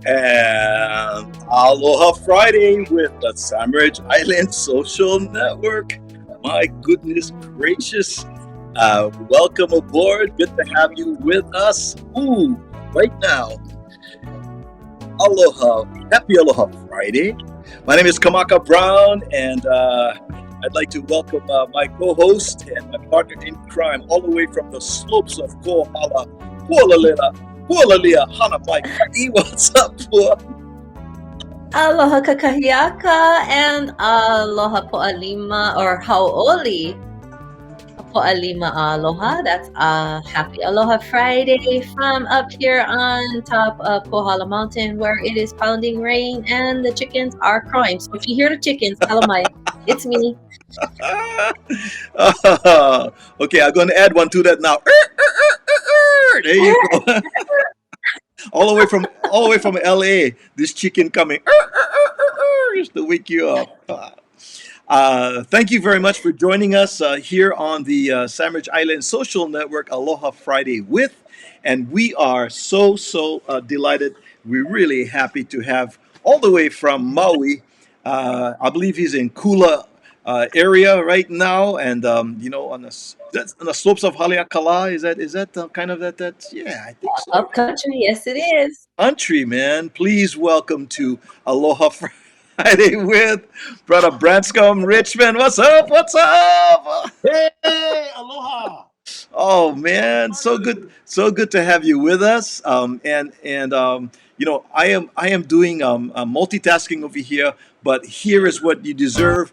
And Aloha Friday with the Sandwich Island Social Network. My goodness gracious. Welcome aboard. Good to have you with us. Right now. Aloha. Happy Aloha Friday. My name is Kamaka Brown, and I'd like to welcome my co-host and my partner in crime all the way from the slopes of Kohala, Pualilia, Hanamaika'i. What's up, Pua? Aloha kakahiaka and aloha po'alima or hau'oli. Po'alima aloha. That's happy Aloha Friday from up here on top of Kohala Mountain where it is pounding rain and the chickens are crying. So if you hear the chickens, tell them it's me. Okay, I'm going to add one to that now. There you go. all the way from LA, this chicken coming just to wake you up. Thank you very much for joining us here on the Sandwich Island Social Network Aloha Friday with, and we are so delighted. We're really happy to have all the way from Maui. I believe he's in Kula area right now, and that's on the slopes of Haleakala. Is that kind of that? Yeah, I think so. Up country, yes it is. Country, man. Please welcome to Aloha Friday with Brother Branscombe Richmond. What's up? What's up? Hey, aloha. Oh man, so good to have you with us. I am doing multitasking over here, but here is what you deserve.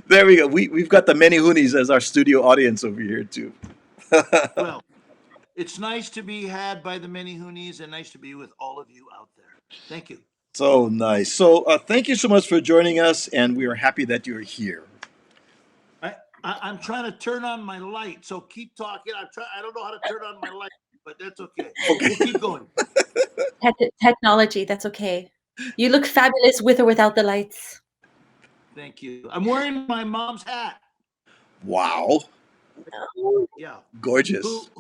There we go. We've got the many hoonies as our studio audience over here too. Well, it's nice to be had by the many hoonies and nice to be with all of you out there. Thank you. So nice. So thank you so much for joining us, and we are happy that you're here. I'm trying to turn on my light, so keep talking. I don't know how to turn on my light, but that's okay. We'll keep going. Technology, that's okay. You look fabulous with or without the lights. Thank you. I'm wearing my mom's hat. Wow. Yeah. Gorgeous.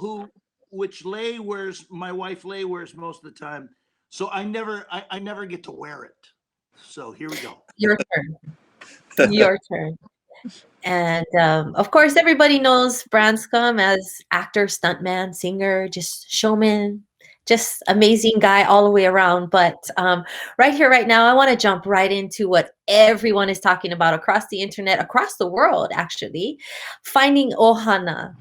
Which my wife Lay wears most of the time. So I never get to wear it. So here we go. Your turn. Your turn. And of course, everybody knows Branscombe as actor, stuntman, singer, just showman, just amazing guy all the way around. But right here, right now, I want to jump right into what everyone is talking about across the internet, across the world, actually, finding Ohana.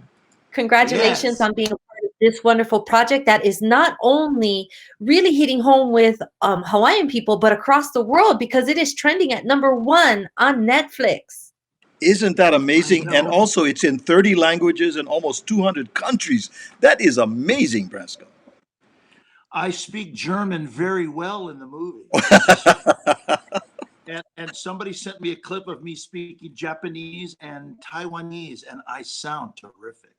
Congratulations on being a part of this wonderful project that is not only really hitting home with Hawaiian people, but across the world because it is trending at #1 on Netflix. Isn't that amazing? And also, it's in 30 languages and almost 200 countries. That is amazing, Branscombe. I speak German very well in the movie. And somebody sent me a clip of me speaking Japanese and Taiwanese, and I sound terrific.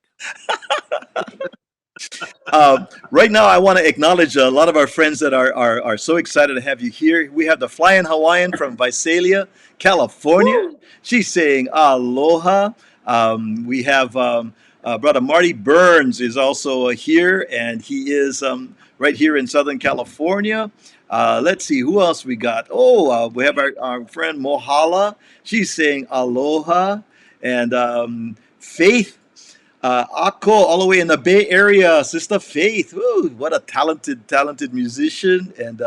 Right now, I want to acknowledge a lot of our friends that are so excited to have you here. We have the Flying Hawaiian from Visalia, California. Woo! She's saying aloha. We have Brother Marty Burns is also here, and he is right here in Southern California. Let's see, who else we got? We have our friend Mohala. She's saying aloha. And Faith Ako, all the way in the Bay Area, Sister Faith. Ooh, what a talented musician and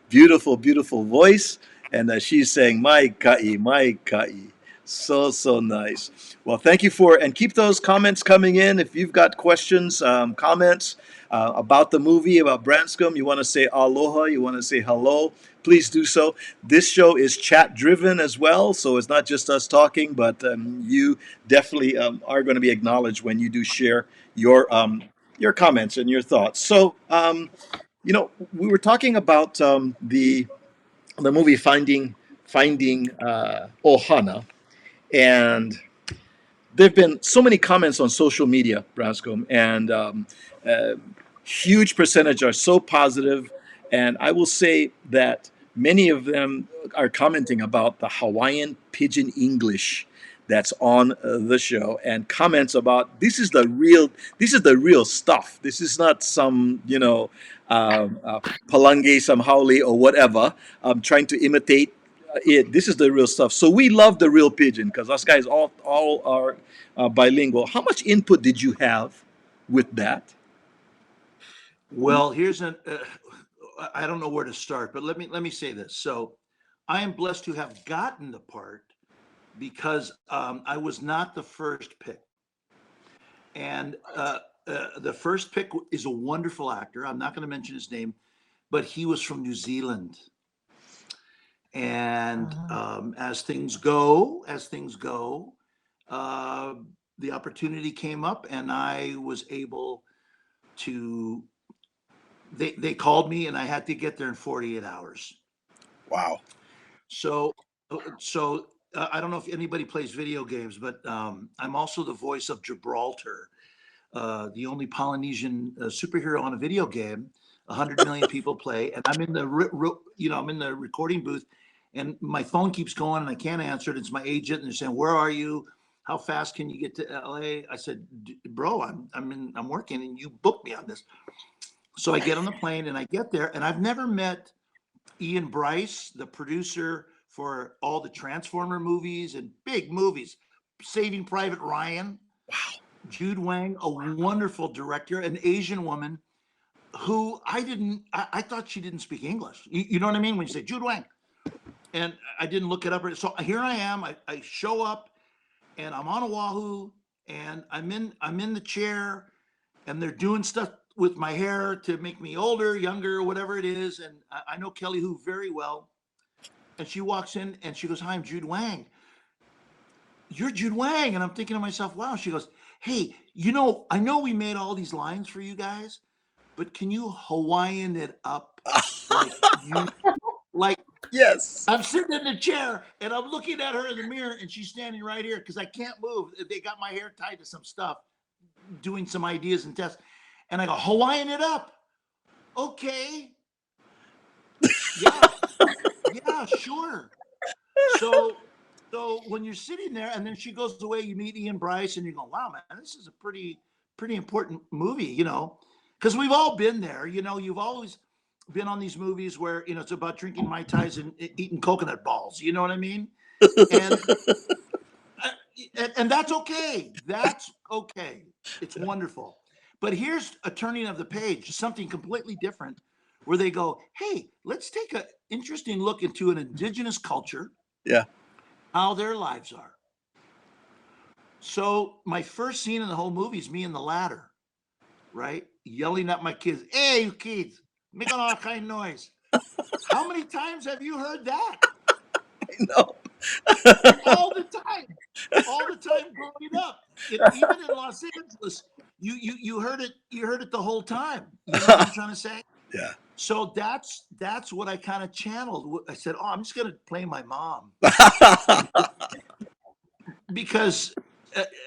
beautiful voice. And she's saying, my ka'i. So nice. Well, thank you and keep those comments coming in. If you've got questions, comments about the movie, about Branscombe, you want to say aloha, you want to say hello, please do so. This show is chat driven as well, so it's not just us talking, but you definitely are going to be acknowledged when you do share your comments and your thoughts. So, we were talking about the movie Finding Ohana, and there have been so many comments on social media, Branscombe, and huge percentage are so positive. And I will say that many of them are commenting about the Hawaiian pidgin English that's on the show and comments about this is the real stuff. This is not some palange, some haole or whatever. Trying to imitate it. This is the real stuff. So we love the real pigeon because us guys all are bilingual. How much input did you have with that? Well, here's I don't know where to start, but let me say this. So I am blessed to have gotten the part because I was not the first pick. And the first pick is a wonderful actor. I'm not going to mention his name, but he was from New Zealand. And as things go, the opportunity came up, and I was able to. They called me, and I had to get there in 48 hours. Wow. So I don't know if anybody plays video games, but I'm also the voice of Gibraltar, the only Polynesian superhero on a video game. 100 million people play, and I'm in the I'm in the recording booth, and my phone keeps going, and I can't answer it. It's my agent, and they're saying, "Where are you? How fast can you get to LA?" I said, "Bro, I'm working, and you booked me on this." So I get on the plane, and I get there, and I've never met Ian Bryce, the producer for all the Transformer movies and big movies, Saving Private Ryan. Wow. Jude Wang, a wonderful director, an Asian woman who I thought she didn't speak English. You know what I mean? When you say Jude Wang. And I didn't look it up. So here I am. I show up, and I'm on Oahu, and I'm in the chair, and they're doing stuff with my hair to make me older, younger, whatever it is. And I know Kelly Hu very well. And she walks in and she goes, "Hi, I'm Jude Wang." "You're Jude Wang." And I'm thinking to myself, wow. She goes, "Hey, I know we made all these lines for you guys, but can you Hawaiian it up like Yes. I'm sitting in the chair and I'm looking at her in the mirror, and she's standing right here because I can't move. They got my hair tied to some stuff, doing some ideas and tests. And I go, "Hawaiian it up." "Okay. Yeah. Yeah, sure." So when you're sitting there, and then she goes away, you meet Ian Bryce, and you go, "Wow, man, this is a pretty important movie," because we've all been there. You've always been on these movies where it's about drinking Mai Tais and eating coconut balls. You know what I mean? And and that's okay. That's okay. It's wonderful. But here's a turning of the page, something completely different, where they go, "Hey, let's take an interesting look into an indigenous culture, Yeah. how their lives are." So my first scene in the whole movie is me in the ladder, right? Yelling at my kids, "Hey, you kids, making all kind of noise." How many times have you heard that? No. All the time growing up. Even in Los Angeles, you heard it the whole time. You know what I'm trying to say? Yeah. So that's what I kind of channeled. I said, "Oh, I'm just going to play my mom," because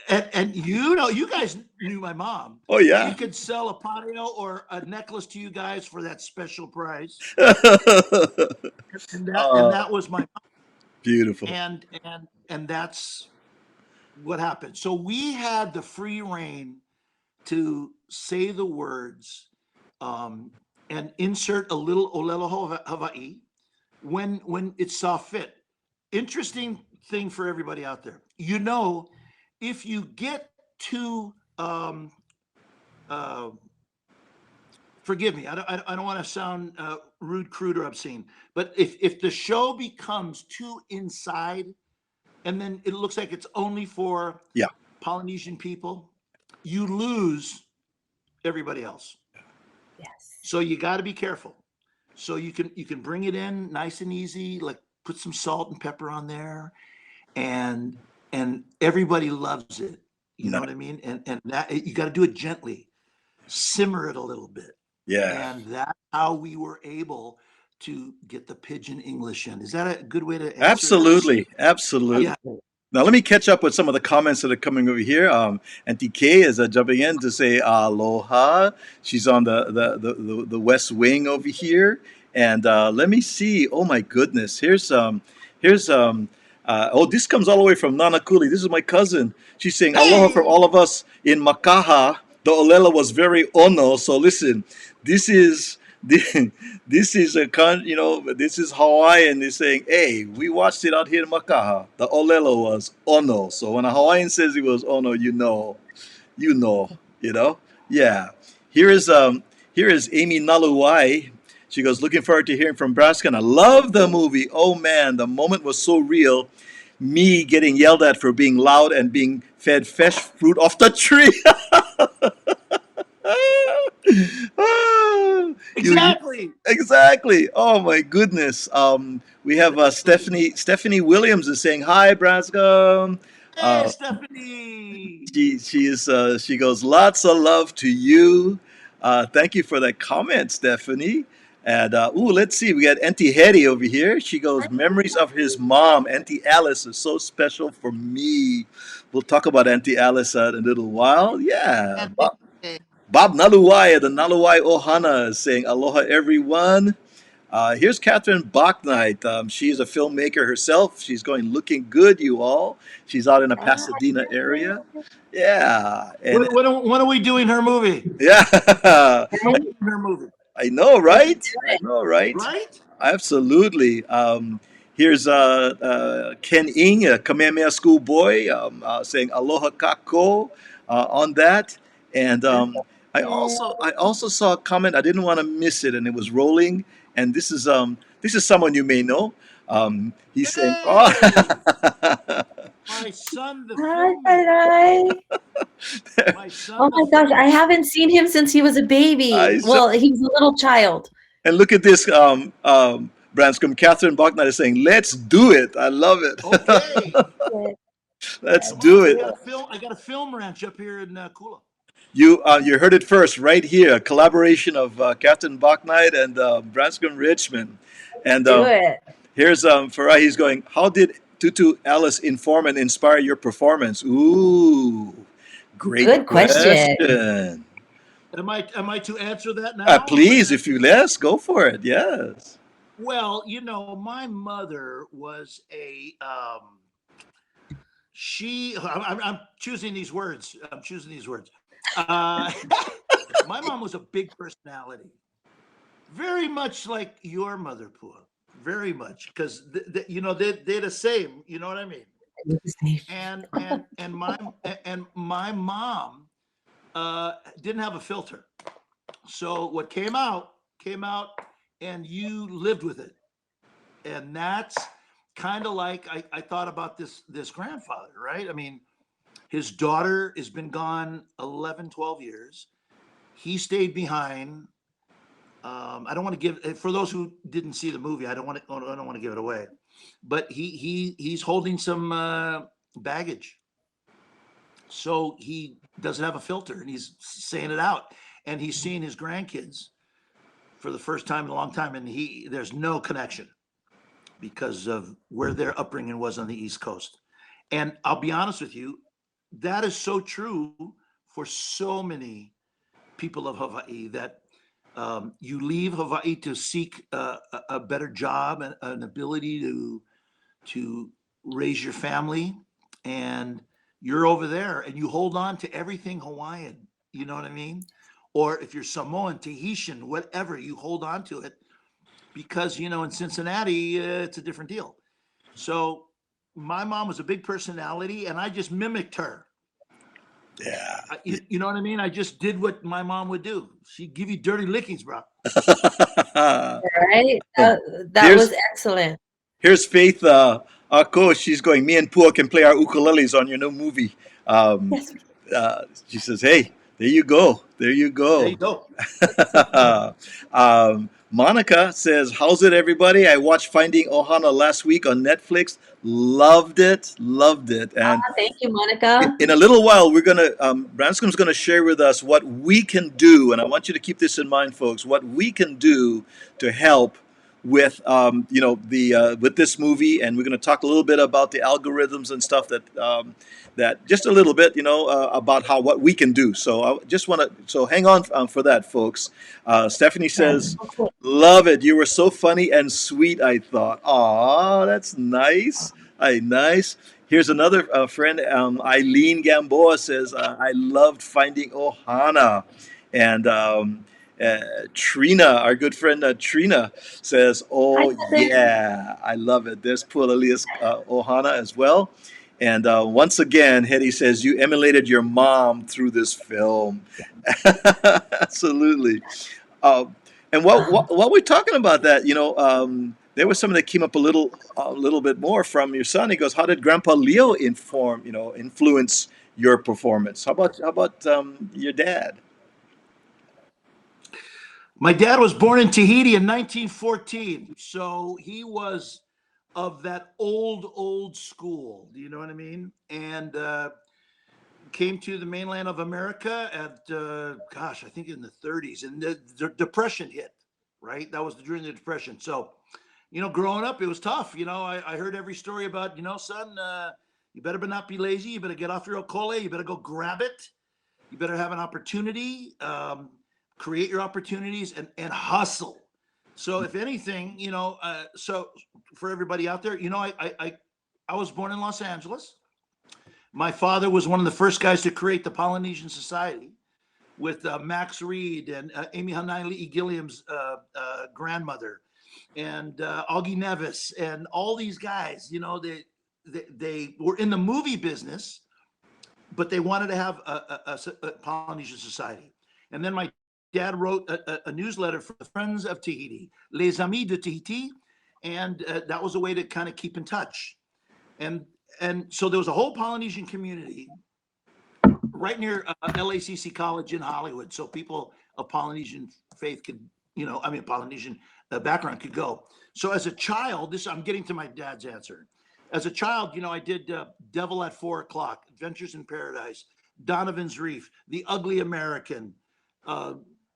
and you guys knew my mom. Oh yeah. She could sell a patio or a necklace to you guys for that special price, and that was my mom. Beautiful. And that's what happened. So we had the free reign to say the words and insert a little Olelo Hawaii when it saw fit. Interesting thing for everybody out there. If you get too forgive me, I don't want to sound rude, crude, or obscene, but if the show becomes too inside, and then it looks like it's only for Polynesian people, you lose everybody else. Yes. So you got to be careful. So you can bring it in nice and easy, like put some salt and pepper on there, and everybody loves it. You know what I mean? And that you got to do it gently, simmer it a little bit. Yeah. And that's how we were able to get the pidgin English in. Is that a good way to answer Absolutely. it? Absolutely. Yeah. Now let me catch up with some of the comments that are coming over here. Auntie Kay is jumping in to say aloha. She's on the west wing over here, and let me see. Oh my goodness! Here's Oh, this comes all the way from Nanakuli. This is my cousin. She's saying aloha from Hey, all of us in Makaha. The Olela was very ono. So listen, this is this is this is Hawaiian. They're saying, hey, we watched it out here in Makaha. The Olela was ono. So when a Hawaiian says he was ono, you know, you know. Yeah. Here is Amy Naluwai. She goes, looking forward to hearing from Braskan. I love the movie. Oh man, the moment was so real. Me getting yelled at for being loud and being fed fresh fruit off the tree. You exactly. exactly. Oh my goodness. We have Stephanie Williams is saying hi, Branscombe. Hey, Uh, Stephanie. she goes, lots of love to you. Thank you for that comment, Stephanie. And let's see, we got Auntie Hetty over here. She goes, memories of his mom, Auntie Alice, is so special for me. We'll talk about Auntie Alice in a little while. Yeah, Bob Naluwai, the Naluwai Ohana, is saying aloha, everyone. Here's Catherine Bachnight. She's a filmmaker herself. She's going looking good, you all. She's out in the Ah, Pasadena area. Yeah, and When are we doing her movie? yeah, right? Her movie, I know, Let's right? do I it. know, right? right? Absolutely. Here's Ken Ing, a Kamehameha schoolboy, saying aloha kako on that. And I also saw a comment. I didn't want to miss it, and it was rolling. And this is someone you may know. He's saying, "Oh, Hey, my son, the Hi, filmmaker. Sarai. My son, Oh the my gosh, I filmmaker. haven't seen him since he was a I baby. saw." Well, he was a little child. And look at this, Branscombe. Catherine Bachner is saying, "Let's do it." I love it. Okay, Let's come do on. I it. got a film. I got a film ranch up here in Kula. You heard it first right here. A collaboration of Captain Bachnight and Branscombe Richmond. And Do it. here's Farai. He's going, how did Tutu Alice inform and inspire your performance? Ooh, great Good question. question. Am I to answer that now? Please, if you let's go for it. Yes. Well, my mother was I'm choosing these words. I'm choosing these words. Uh, my mom was a big personality, very much like your mother, Pua. Very much, because they're the same. You know what I mean? And my mom didn't have a filter. So what came out, and you lived with it. And that's kind of like I thought about this grandfather, right? I mean, his daughter has been gone 11, 12 years. He stayed behind. I don't want to give, for those who didn't see the movie, I don't want to give it away. But he's holding some baggage. So he doesn't have a filter, and he's saying it out. And he's seeing his grandkids for the first time in a long time, and there's no connection because of where their upbringing was on the East Coast. And I'll be honest with you, that is so true for so many people of Hawaii, that you leave Hawaii to seek a better job and an ability to raise your family, and you're over there and you hold on to everything Hawaiian. You know what I mean? Or if you're Samoan, Tahitian, whatever, you hold on to it because, in Cincinnati, it's a different deal. So my mom was a big personality, and I just mimicked her. Yeah. You know what I mean? I just did what my mom would do. She'd give you dirty lickings, bro. Right? That Here's was excellent. here's Faith, our coach. She's going, me and Pua can play our ukuleles on your new movie. Yes. She says, hey, there you go. There you There you go. go. Monica says, how's it, everybody? I watched Finding Ohana last week on Netflix. Loved it. Loved it. And Thank you, Monica. in a little while, we're going to, Branscombe's going to share with us what we can do. And I want you to keep this in mind, folks, what we can do to help with, with this movie. And we're going to talk a little bit about the algorithms and stuff that just a little bit, about what we can do. So I just want to, so hang on for that, folks. Stephanie says, love it. You were so funny and sweet, I thought. Aw, that's nice. Hey, nice. Here's another friend, Eileen Gamboa says, I loved finding Ohana. And Trina, our good friend Trina, says, Hi, oh, Heather. yeah, I love it. There's Pualilia's Ohana as well. And once again, Hetty says, you emulated your mom through this film. Absolutely. Uh, and what we're talking about that, there was something that came up a little bit more from your son. He goes, "How did Grandpa Leo influence your performance? How about your dad?" My dad was born in Tahiti in 1914, so he was of that old school. Do you know what I mean? And came to the mainland of America at gosh, I think in the 30s, and the Depression hit. Right, that was during the Depression. So, growing up, it was tough. I heard every story about, son, you better not be lazy. You better get off your okole. You better go grab it. You better have an opportunity. Create your opportunities and hustle. So if anything, so for everybody out there, I was born in Los Angeles. My father was one of the first guys to create the Polynesian Society with Max Reed and Amy Hanamaika'i Gilliam's grandmother, and Augie Nevis, and all these guys. They were in the movie business, but they wanted to have a Polynesian Society. And then my dad wrote a newsletter for the Friends of Tahiti, Les Amis de Tahiti, and that was a way to kind of keep in touch. And so there was a whole Polynesian community right near LACC College in Hollywood, so people of Polynesian faith could, Polynesian background could go. So as a child, I'm getting to my dad's answer. As a child, I did Devil at 4 o'clock, Adventures in Paradise, Donovan's Reef, The Ugly American,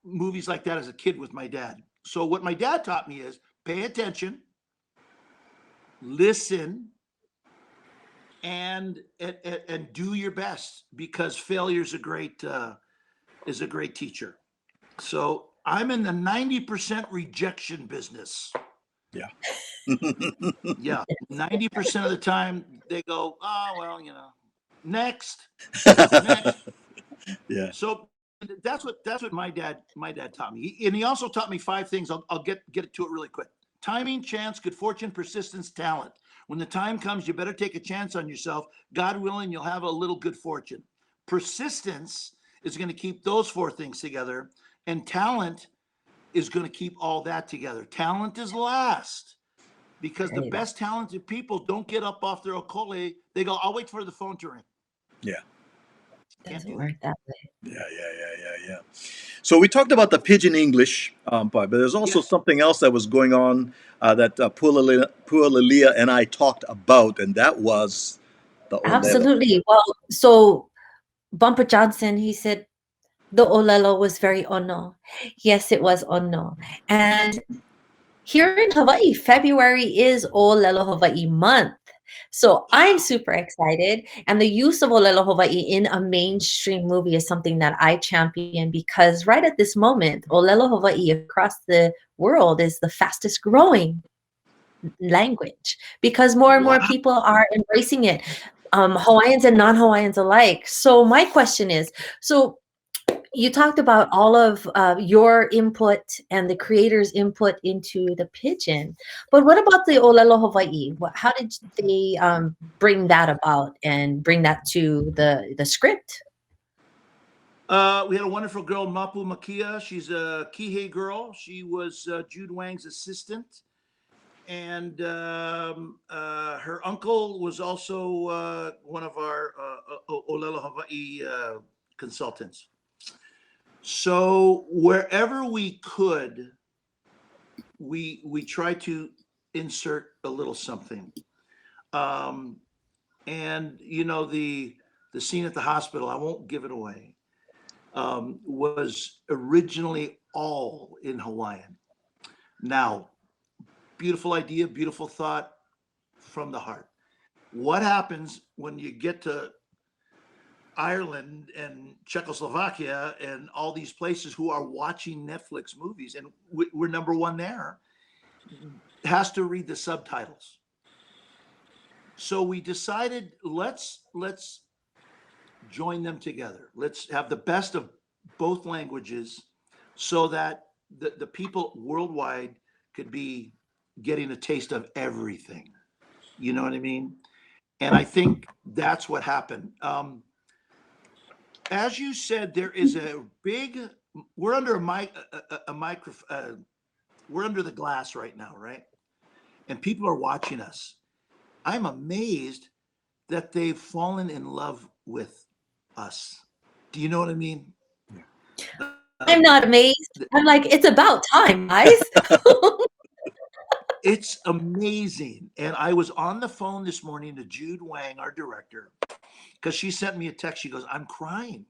movies like that as a kid with my dad. So what my dad taught me is pay attention, listen, and do your best, because failure is a great teacher. So I'm in the 90% rejection business. Yeah. Yeah, 90% of the time they go, oh well, next. Yeah. So that's what my dad taught me, and he also taught me 5 things. I'll get to it really quick. Timing, chance, good fortune, persistence, talent. When the time comes, you better take a chance on yourself. God willing, you'll have a little good fortune. Persistence is going to keep those 4 things together, and talent is going to keep all that together. Talent is last, because the best talented people don't get up off their okole. They go, I'll wait for the phone to ring. Yeah. Doesn't work that way. Yeah. So we talked about the pidgin English part, but there's also Yes. something else that was going on that Pualilia and I talked about, and that was the olelo. Absolutely. Well, so Bumper Johnson, he said the olelo was very ono. Yes, it was ono. And here in Hawaii, February is Olelo Hawaii month. So I'm super excited. And the use of Olelo Hawaii in a mainstream movie is something that I champion, because right at this moment, Olelo Hawaii across the world is the fastest growing language, because more and more people are embracing it, Hawaiians and non-Hawaiians alike. So my question is, so you talked about all of your input and the creator's input into the pidgin, but what about the Olelo Hawaii? How did they bring that about and bring that to the script? We had a wonderful girl, Mapu Makia. She's a Kihei girl. She was Jude Wang's assistant. And her uncle was also one of our Olelo Hawaii consultants. So wherever we could, we tried to insert a little something. And the scene at the hospital, I won't give it away, was originally all in Hawaiian. Now, beautiful idea, beautiful thought from the heart. What happens when you get to Ireland and Czechoslovakia and all these places who are watching Netflix movies, and we're number 1 there, has to read the subtitles. So we decided let's join them together. Let's have the best of both languages so that the people worldwide could be getting a taste of everything. You know what I mean? And I think that's what happened. As you said, there is a big, we're under a micro, we're under the glass right now, right? And people are watching us. I'm amazed that they've fallen in love with us. Do you know what I mean? I'm not amazed. I'm like, it's about time, guys. It's amazing. And I was on the phone this morning to Jude Wang, our director, because she sent me a text. She goes, I'm crying.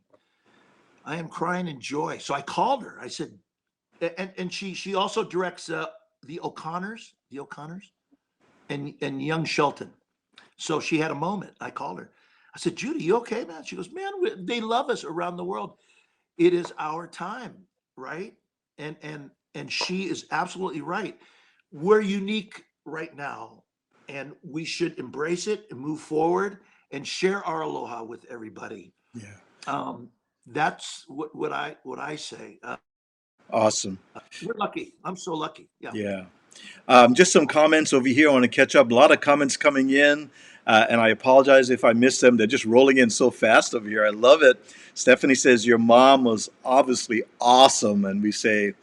I am crying in joy. So I called her. I said, and she also directs the O'Connors, and young Shelton. So she had a moment. I called her. I said, Judy, you okay, man? She goes, man, they love us around the world. It is our time, right? And she is absolutely right. We're unique right now, and we should embrace it and move forward and share our aloha with everybody. Yeah. That's what I say. Awesome. We're lucky. I'm so lucky. Yeah. Yeah. Just some comments over here. I want to catch up. A lot of comments coming in, and I apologize if I miss them. They're just rolling in so fast over here. I love it. Stephanie says, your mom was obviously awesome. And we say,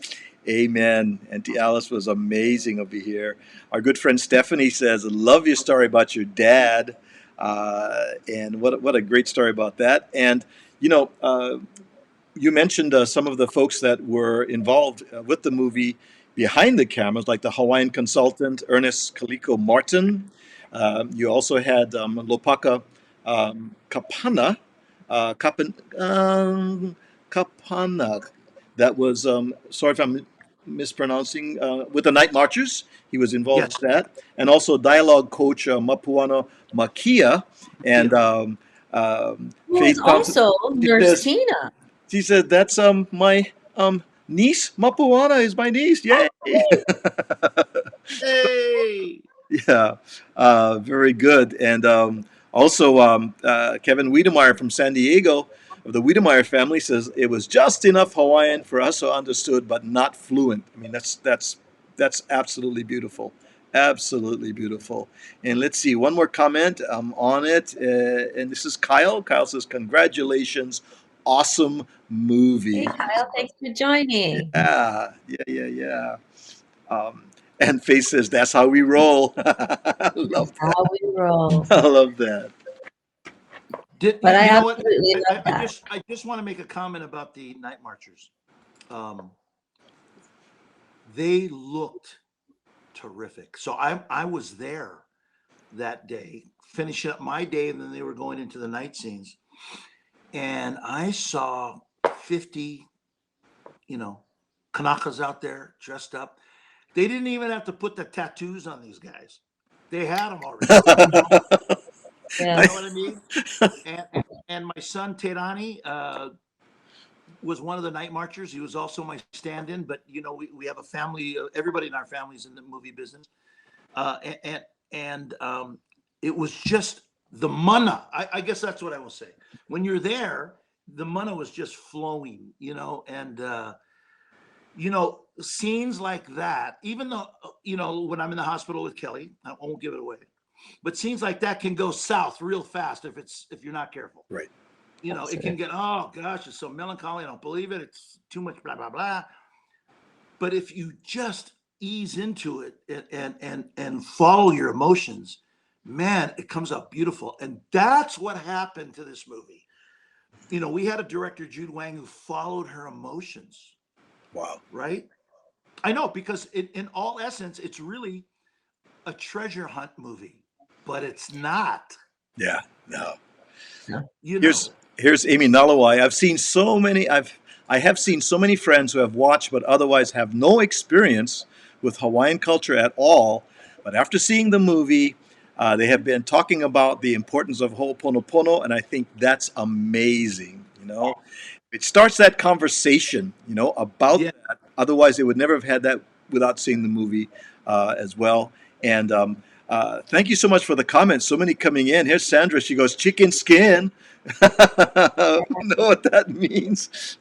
amen. Auntie Alice was amazing over here. Our good friend Stephanie says, love your story about your dad. And what a great story about that. And, you know, you mentioned some of the folks that were involved with the movie behind the cameras, like the Hawaiian consultant Ernest Kaliko Martin. You also had Lopaka Kapana, Kapana. That was sorry if I'm mispronouncing with the Night Marchers. He was involved Yes. with that, and also dialogue coach Mapuano Makia and Who Faith is Thompson. also She Nurse says, Tina. she said, that's my niece. Mapuana is my niece. Yay. Hey. Yeah, very good. And also, Kevin Wiedemeyer from San Diego of the Wiedemeyer family says it was just enough Hawaiian for us to understood, but not fluent. I mean, that's absolutely beautiful, absolutely beautiful. And let's see, one more comment on it, and this is Kyle. Kyle says, "Congratulations, awesome movie." Hey, Kyle, thanks for joining. Yeah. Um, and Faith says, "That's how we roll." I love that. How we roll. I love that. But I You know what? absolutely love that. I just want to make a comment about the Night Marchers. They looked terrific. So I was there that day, finishing up my day, and then they were going into the night scenes. And I saw 50, Kanakas out there dressed up. They didn't even have to put the tattoos on these guys. They had them already. Yeah. You know what I mean? And my son Terani was one of the Night Marchers. He was also my stand-in. But we have a family. Everybody in our family is in the movie business, and it was just the mana. I guess that's what I will say. When you're there, the mana was just flowing. And scenes like that. Even though when I'm in the hospital with Kelly, I won't give it away. But scenes like that can go south real fast if you're not careful. Right. It can get, oh gosh, it's so melancholy. I don't believe it. It's too much blah blah blah. But if you just ease into it and follow your emotions, man, it comes out beautiful. And that's what happened to this movie. We had a director, Jude Wang, who followed her emotions. Wow. Right? I know, because in all essence, it's really a treasure hunt movie, but it's not. Yeah. No. Here's Amy Nalawai. I have seen so many friends who have watched but otherwise have no experience with Hawaiian culture at all. But after seeing the movie, they have been talking about the importance of Ho'oponopono, and I think that's amazing. It starts that conversation, about that. Otherwise, they would never have had that without seeing the movie as well. And Thank you so much for the comments. So many coming in. Here's Sandra. She goes, chicken skin. We know what that means.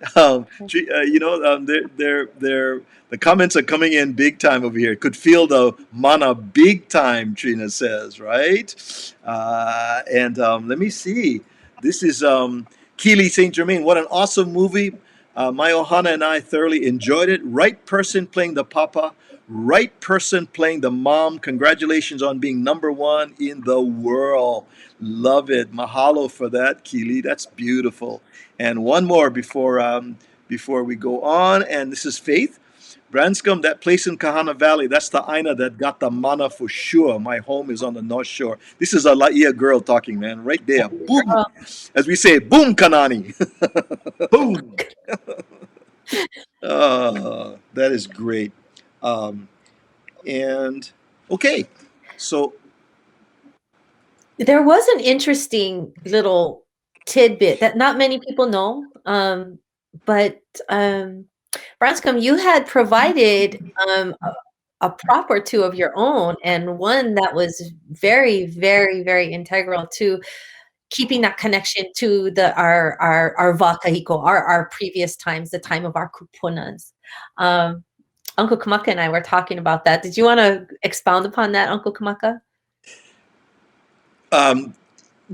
The comments are coming in big time over here. Could feel the mana big time, Trina says, right? And let me see. This is Keely St. Germain. What an awesome movie. My Ohana and I thoroughly enjoyed it. Right person playing the papa, right person playing the mom. Congratulations on being #1 in the world. Love it. Mahalo for that, Keely. That's beautiful. And one more before we go on, and this is Faith. Branscombe, that place in Kahana Valley, that's the Aina that got the mana for sure. My home is on the North Shore. This is a Laia girl talking, man, right there. Boom. As we say, boom, Kanani. Boom. That is great. And okay, so There was an interesting little tidbit that not many people know, but Branscombe, you had provided a prop or two of your own, and one that was very, very, very integral to keeping that connection to our Vakahiko, our previous times, the time of our kupunas. Uncle Kamaka and I were talking about that. Did you want to expound upon that, Uncle Kamaka?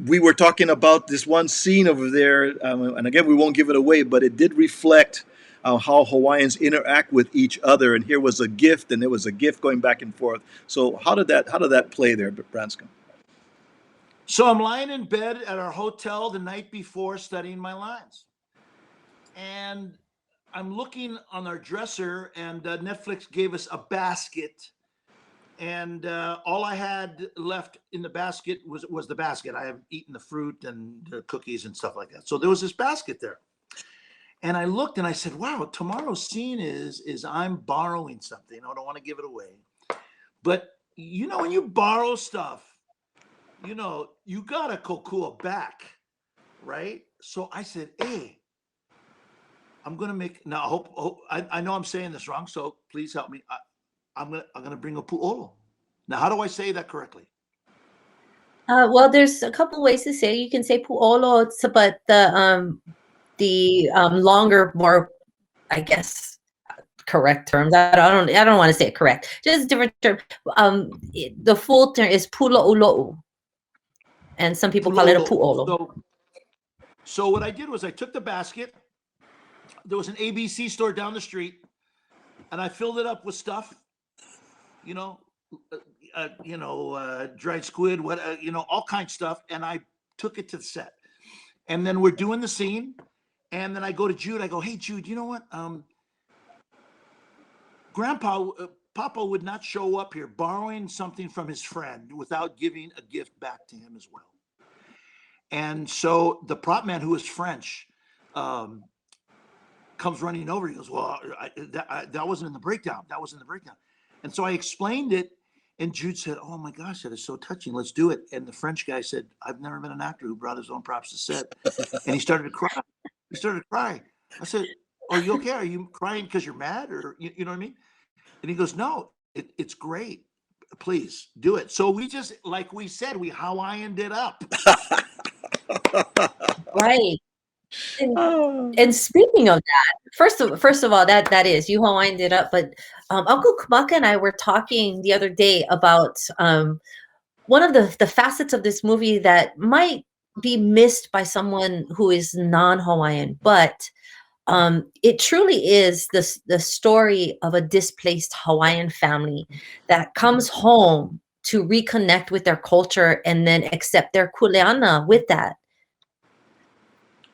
We were talking about this one scene over there, and again, we won't give it away, but it did reflect how Hawaiians interact with each other. And here was a gift, and there was a gift going back and forth. So how did that play there, Branscombe? So I'm lying in bed at our hotel the night before studying my lines. And I'm looking on our dresser, and Netflix gave us a basket. And all I had left in the basket was the basket. I have eaten the fruit and the cookies and stuff like that. So there was this basket there. And I looked and I said, wow, tomorrow's scene is I'm borrowing something. I don't want to give it away. But when you borrow stuff, you got to kokua back, right? So I said, hey, I'm going to make, now I know I'm saying this wrong, so please help me. I'm gonna bring a pu'olo. Now, how do I say that correctly? Well, there's a couple ways to say it. You can say pu'olo, but the longer, more, I guess, correct terms. I don't want to say it correct. Just different term. The full term is pulo'ulo'u, and some people call it a pu'olo. So what I did was I took the basket. There was an ABC store down the street, and I filled it up with stuff. Dried squid, all kinds of stuff. And I took it to the set. And then we're doing the scene. And then I go to Jude. I go, hey, Jude, you know what? Papa would not show up here borrowing something from his friend without giving a gift back to him as well. And so the prop man, who is French, comes running over. He goes, well, that wasn't in the breakdown. That wasn't in the breakdown. And so I explained it, and Jude said, oh my gosh, that is so touching. Let's do it. And the French guy said, I've never been an actor who brought his own props to set. And he started to cry. I said, are you okay? Are you crying because you're mad, or you know what I mean? And he goes, no, it's great. Please do it. So we just, like we said, we Hawaiianed it up. Right. And speaking of that, first of all, that is, you Hawaiianed it up, but Uncle Kamaka and I were talking the other day about one of the facets of this movie that might be missed by someone who is non-Hawaiian, but it truly is the story of a displaced Hawaiian family that comes home to reconnect with their culture and then accept their kuleana with that.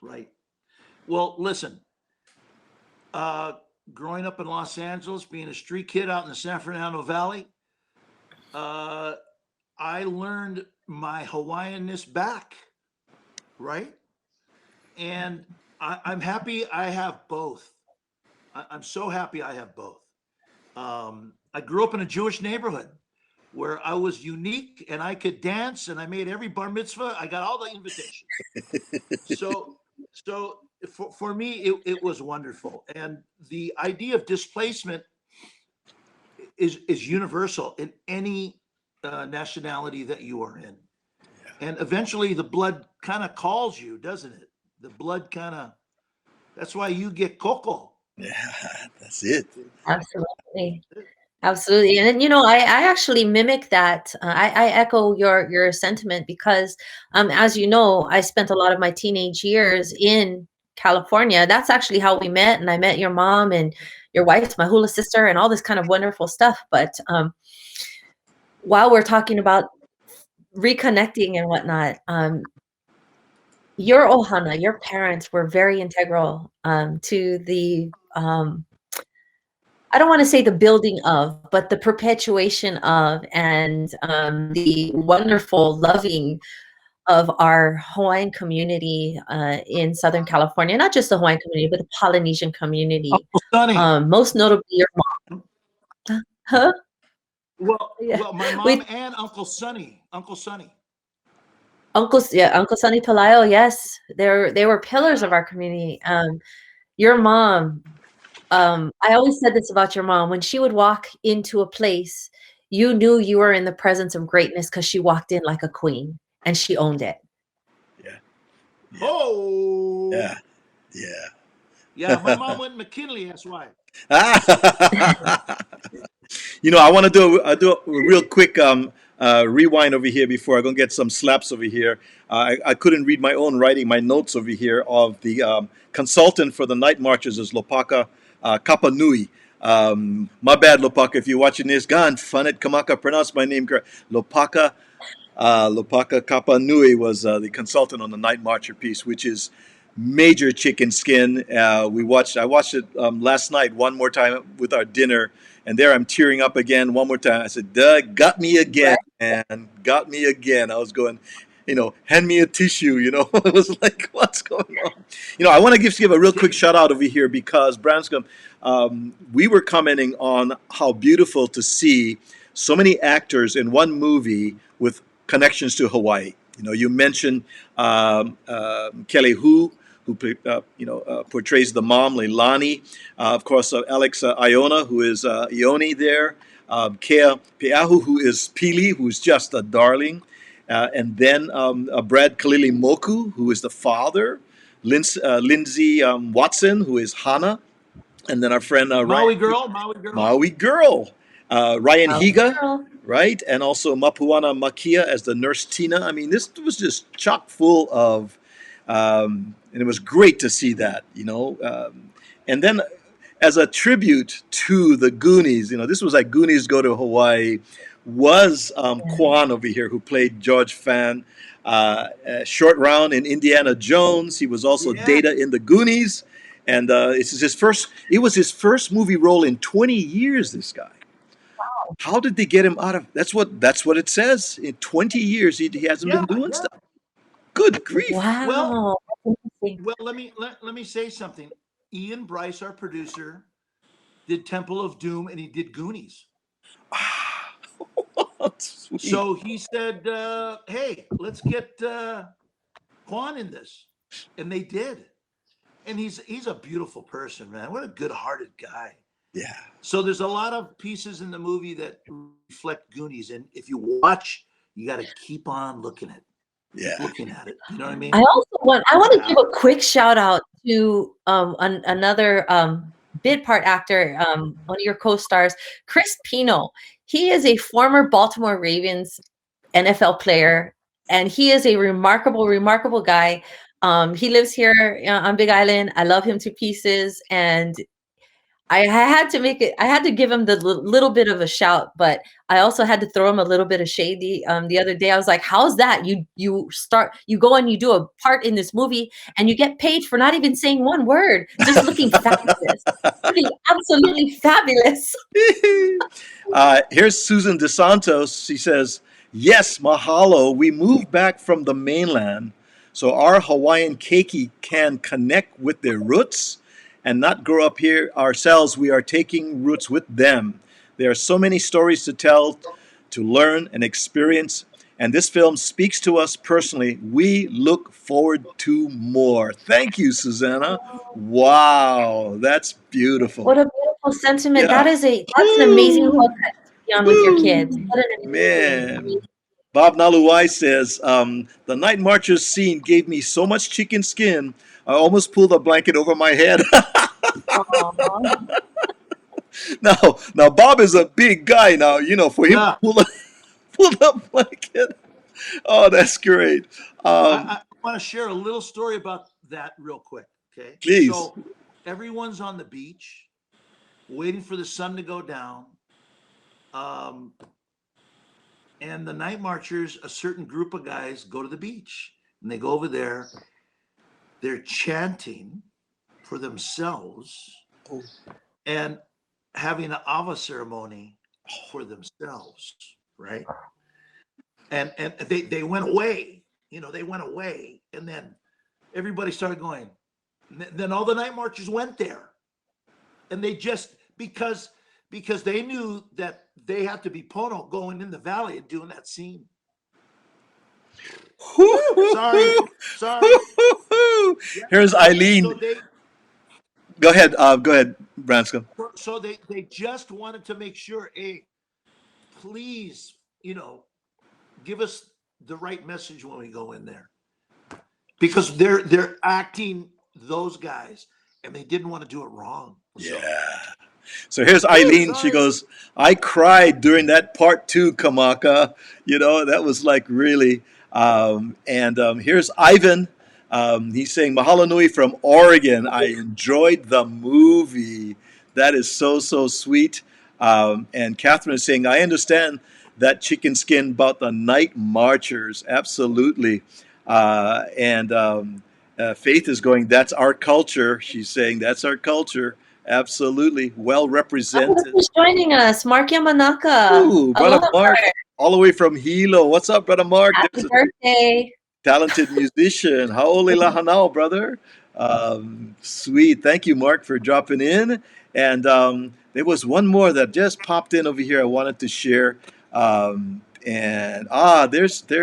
Right. Well, listen, growing up in Los Angeles, being a street kid out in the San Fernando Valley, I learned my Hawaiianness back, right? And I'm happy I have both. I'm so happy I have both. I grew up in a Jewish neighborhood where I was unique and I could dance, and I made every bar mitzvah. I got all the invitations. So for me, it was wonderful. And the idea of displacement is universal in any nationality that you are in. And eventually the blood kind of calls you, doesn't it? The blood kind of, that's why you get coco. Yeah, that's it. Absolutely. Absolutely. And then, I actually mimic that. I echo your sentiment because, as you know, I spent a lot of my teenage years in California. That's actually how we met. And I met your mom and your wife, my hula sister, and all this kind of wonderful stuff. But while we're talking about reconnecting and whatnot, your Ohana, your parents were very integral to the I don't want to say the building of, but the perpetuation of, and the wonderful loving of our Hawaiian community in Southern California. Not just the Hawaiian community, but the Polynesian community. Uncle Sonny. Most notably your mom. Huh? Well, Yeah. my mom and Uncle Sonny. Uncle Sonny Palaio, yes. They were pillars of our community. Your mom, I always said this about your mom. When she would walk into a place, you knew you were in the presence of greatness because she walked in like a queen and she owned it. Yeah. Oh. Yeah. Yeah, my mom went McKinley, that's why. I want to do a real quick rewind over here before I go and get some slaps over here. I couldn't read my own writing, my notes over here of the consultant for the night marches is Lopaka Kapa Nui. My bad, Lopaka, if you're watching this. Gan, fun it, Kamaka, pronounce my name correct. Lopaka Kapa Nui was the consultant on the Night Marcher piece, which is major chicken skin. I watched it last night one more time with our dinner, and there I'm tearing up again one more time. I said, Doug, got me again, man. Got me again. I was going, hand me a tissue, It was like, what's going on? I want to give a real quick shout out over here because Branscombe, we were commenting on how beautiful to see so many actors in one movie with connections to Hawaii. You mentioned Kelly who portrays the mom, Leilani. Of course, Alex Iona, who is Ione there. Kea Peahu, who is Pili, who's just a darling. And then Brad Kalili Moku, who is the father. Lindsay Watson, who is Hana. And then our friend Maui Ryan, Girl. Ryan Higa, right? And also Mapuana Makia as the nurse Tina. I mean, this was just chock full of, and it was great to see that, and then as a tribute to the Goonies, this was like Goonies Go to Hawaii, was Kwan over here, who played George Fan. Short Round in Indiana Jones. He was also Data in the Goonies. And it was his first movie role in 20 years, this guy. Wow. How did they get him out of, that's what it says. In 20 years, he hasn't been doing stuff. Good grief. Wow. Well, let me say something. Ian Bryce, our producer, did Temple of Doom and he did Goonies. So he said, hey, let's get Quan in this. And they did. And he's a beautiful person, man. What a good-hearted guy. Yeah. So there's a lot of pieces in the movie that reflect Goonies. And if you watch, you got to keep on looking at it. Looking at it. You know what I mean? I want to give a quick shout out to another bit part actor, one of your co-stars, Chris Pino. He is a former Baltimore Ravens NFL player, and he is a remarkable guy. He lives here on Big Island. I love him to pieces, and I had to give him the little bit of a shout, but I also had to throw him a little bit of shade the other day. I was like, how's that? You go and you do a part in this movie and you get paid for not even saying one word, just looking fabulous. Looking absolutely fabulous. Here's Susan DeSantos. She says, yes, mahalo. We moved back from the mainland so our Hawaiian keiki can connect with their roots and not grow up here ourselves. We are taking roots with them. There are so many stories to tell, to learn and experience, and this film speaks to us personally. We look forward to more. Thank you, Susanna. Wow, that's beautiful. What a beautiful sentiment. That's an amazing look. be on with your kids. What an Man. Bob Naluai says, the night marchers scene gave me so much chicken skin, I almost pulled a blanket over my head. Aw. Now, Bob is a big guy now, for him to Yeah. pull a blanket. Oh, that's great. I want to share a little story about that real quick. Okay. Please. So everyone's on the beach waiting for the sun to go down. And the night marchers, a certain group of guys, go to the beach and they go over there. They're chanting for themselves Oh. and having an Ava ceremony for themselves, right? And they went away, they went away. And then everybody started going. Then all the night marchers went there. And they just, because they knew that they had to be Pono going in the valley and doing that scene. Sorry. Here's Eileen. So Go ahead, Branscombe. So they just wanted to make sure, hey, please, give us the right message when we go in there, because they're acting those guys, and they didn't want to do it wrong. Yeah. So here's Eileen. She goes, I cried during that part 2, Kamaka. That was like really. Here's Ivan. He's saying, Mahalo nui from Oregon. I enjoyed the movie. That is so, so sweet. And Catherine is saying, I understand that chicken skin about the night marchers. Absolutely. Faith is going, that's our culture. She's saying, that's our culture. Absolutely. Well represented. Who's joining us? Mark Yamanaka. Ooh, brother Aloha, Mark, all the way from Hilo. What's up, brother Mark? Happy birthday. Talented musician. Haole lahanao, brother. Sweet. Thank you, Mark, for dropping in. And there was one more that just popped in over here I wanted to share. There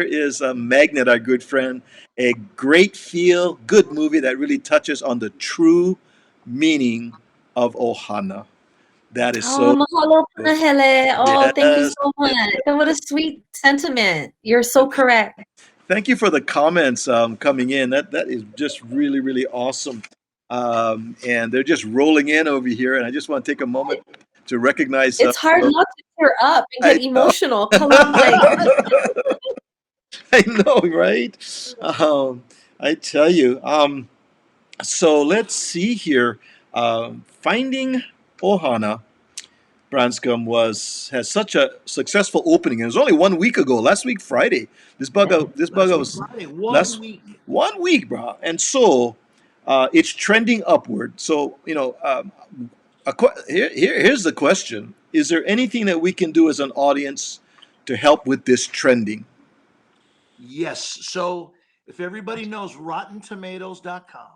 is a Magnet, our good friend. A great feel, good movie that really touches on the true meaning of Ohana. That is so Mahalo good. Panahele. Oh, thank you Yes. so much. What a sweet sentiment. You're so correct. Thank you for the comments coming in. That is just really, really awesome. And they're just rolling in over here. And I just want to take a moment to recognize. It's hard not to tear up and get I know. emotional. Come on, like. I know, right? I tell you. So let's see here. Finding Ohana, Branscombe has such a successful opening. It was only 1 week ago, last week Friday. This bugger was Friday, week. 1 week, bro. And so it's trending upward. So here's the question: is there anything that we can do as an audience to help with this trending? Yes. So if everybody knows RottenTomatoes.com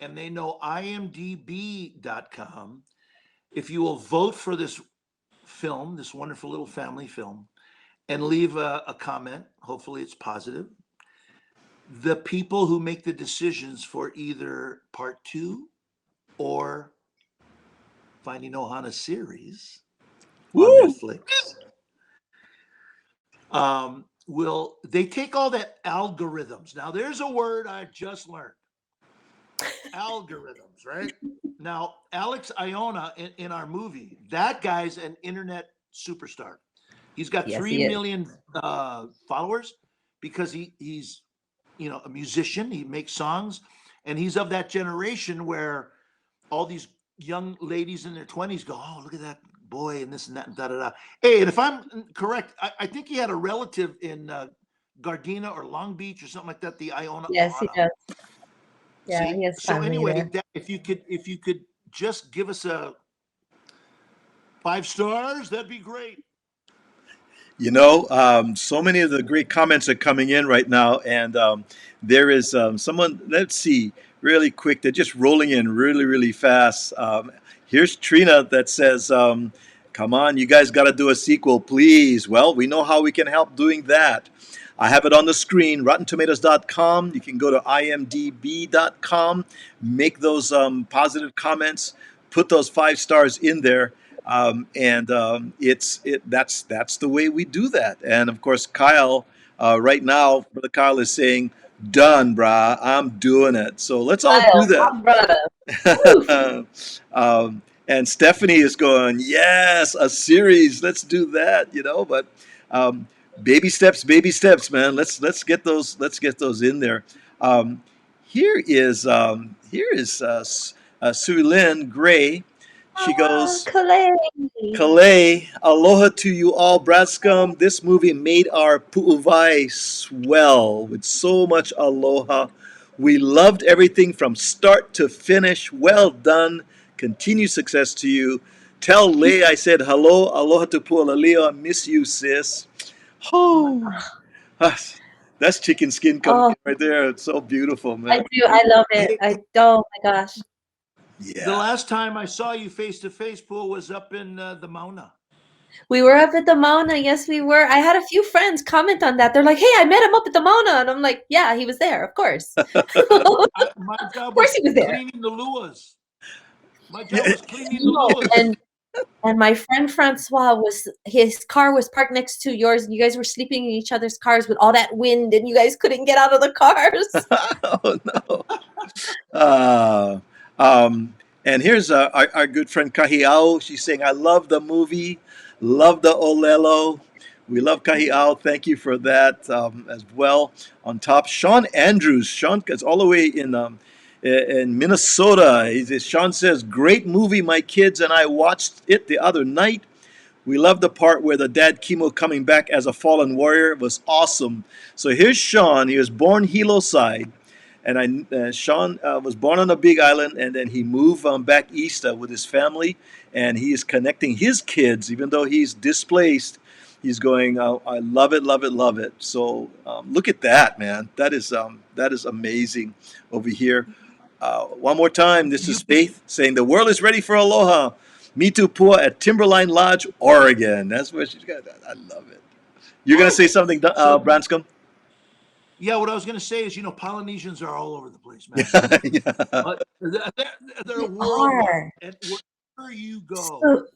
and they know IMDb.com, if you will vote for this film, this wonderful little family film, and leave a comment, hopefully it's positive, the people who make the decisions for either part 2 or Finding Ohana series on Netflix, they take all that algorithms. Now, there's a word I just learned. Algorithms, right? Now, Alex Iona in our movie, that guy's an internet superstar. He's got 3 million followers because he's a musician. He makes songs, and he's of that generation where all these young ladies in their 20s go, oh, look at that boy, and this and that and da-da-da. Hey, and if I'm correct, I think he had a relative in Gardena or Long Beach or something like that, the Iona. Yes, Ohana. he does. Yeah, See? he has So family anyway, there. if you could just give us a 5 stars, that'd be great. So many of the great comments are coming in right now, and there is someone, let's see, really quick, they're just rolling in really, really fast. Here's Trina that says, come on, you guys got to do a sequel, please. Well, we know how we can help doing that. I have it on the screen, RottenTomatoes.com. You can go to IMDb.com, make those positive comments, put those 5 stars in there, That's the way we do that. And of course, Kyle, right now, Brother Kyle is saying, "Done, brah. I'm doing it." So let's all do Kyle, that. my brother. Woo. And Stephanie is going, yes, a series. Let's do that, But um, baby steps, man. Let's get those in there. Um, here is Sue Lynn Gray. She Ah, goes, Calais. Calais, aloha to you all, Branscombe. This movie made our pu'uvai swell with so much aloha. We loved everything from start to finish. Well done. Continued success to you. Tell Lay I said hello. Aloha to Pualilia. Miss you, sis. Oh, ah, that's chicken skin coming Oh, in right there. It's so beautiful, I man. do. I love it. Hey, Oh my gosh. the Yeah. last time I saw you face to face, Pool, was up in the Mauna. We were up at the Mauna. Yes, we were. I had a few friends comment on that. They're like, "Hey, I met him up at the Mauna," and I'm like, "Yeah, he was there. Of course, of My job course, was he was there." cleaning the luas. My job Yeah. was cleaning the No, luas. and my friend Francois was his car was parked next to yours, and you guys were sleeping in each other's cars with all that wind, and you guys couldn't get out of the cars. Oh, no. Uh, um, and here's our good friend Kahiao. She's saying, I love the movie, love the Olelo. We love Kahiao. Thank you for that as well. On top, Sean Andrews. Sean is all the way in Minnesota. Sean says, great movie. My kids and I watched it the other night. We love the part where the dad chemo coming back as a fallen warrior was awesome. So here's Sean. He was born Hilo side, and Sean was born on a big island, and then he moved back east with his family, and he is connecting his kids, even though he's displaced. He's going, I love it, love it, love it. So look at that, man. That is amazing over here. One more time, this You is Faith saying the world is ready for aloha. Me too, Pua at Timberline Lodge, Oregon. That's where she's got. I love it. You're gonna say something, so Branscombe? yeah, what I was going to say is, Polynesians are all over the place, man. Yeah. They're We worldwide, are. and wherever you go, So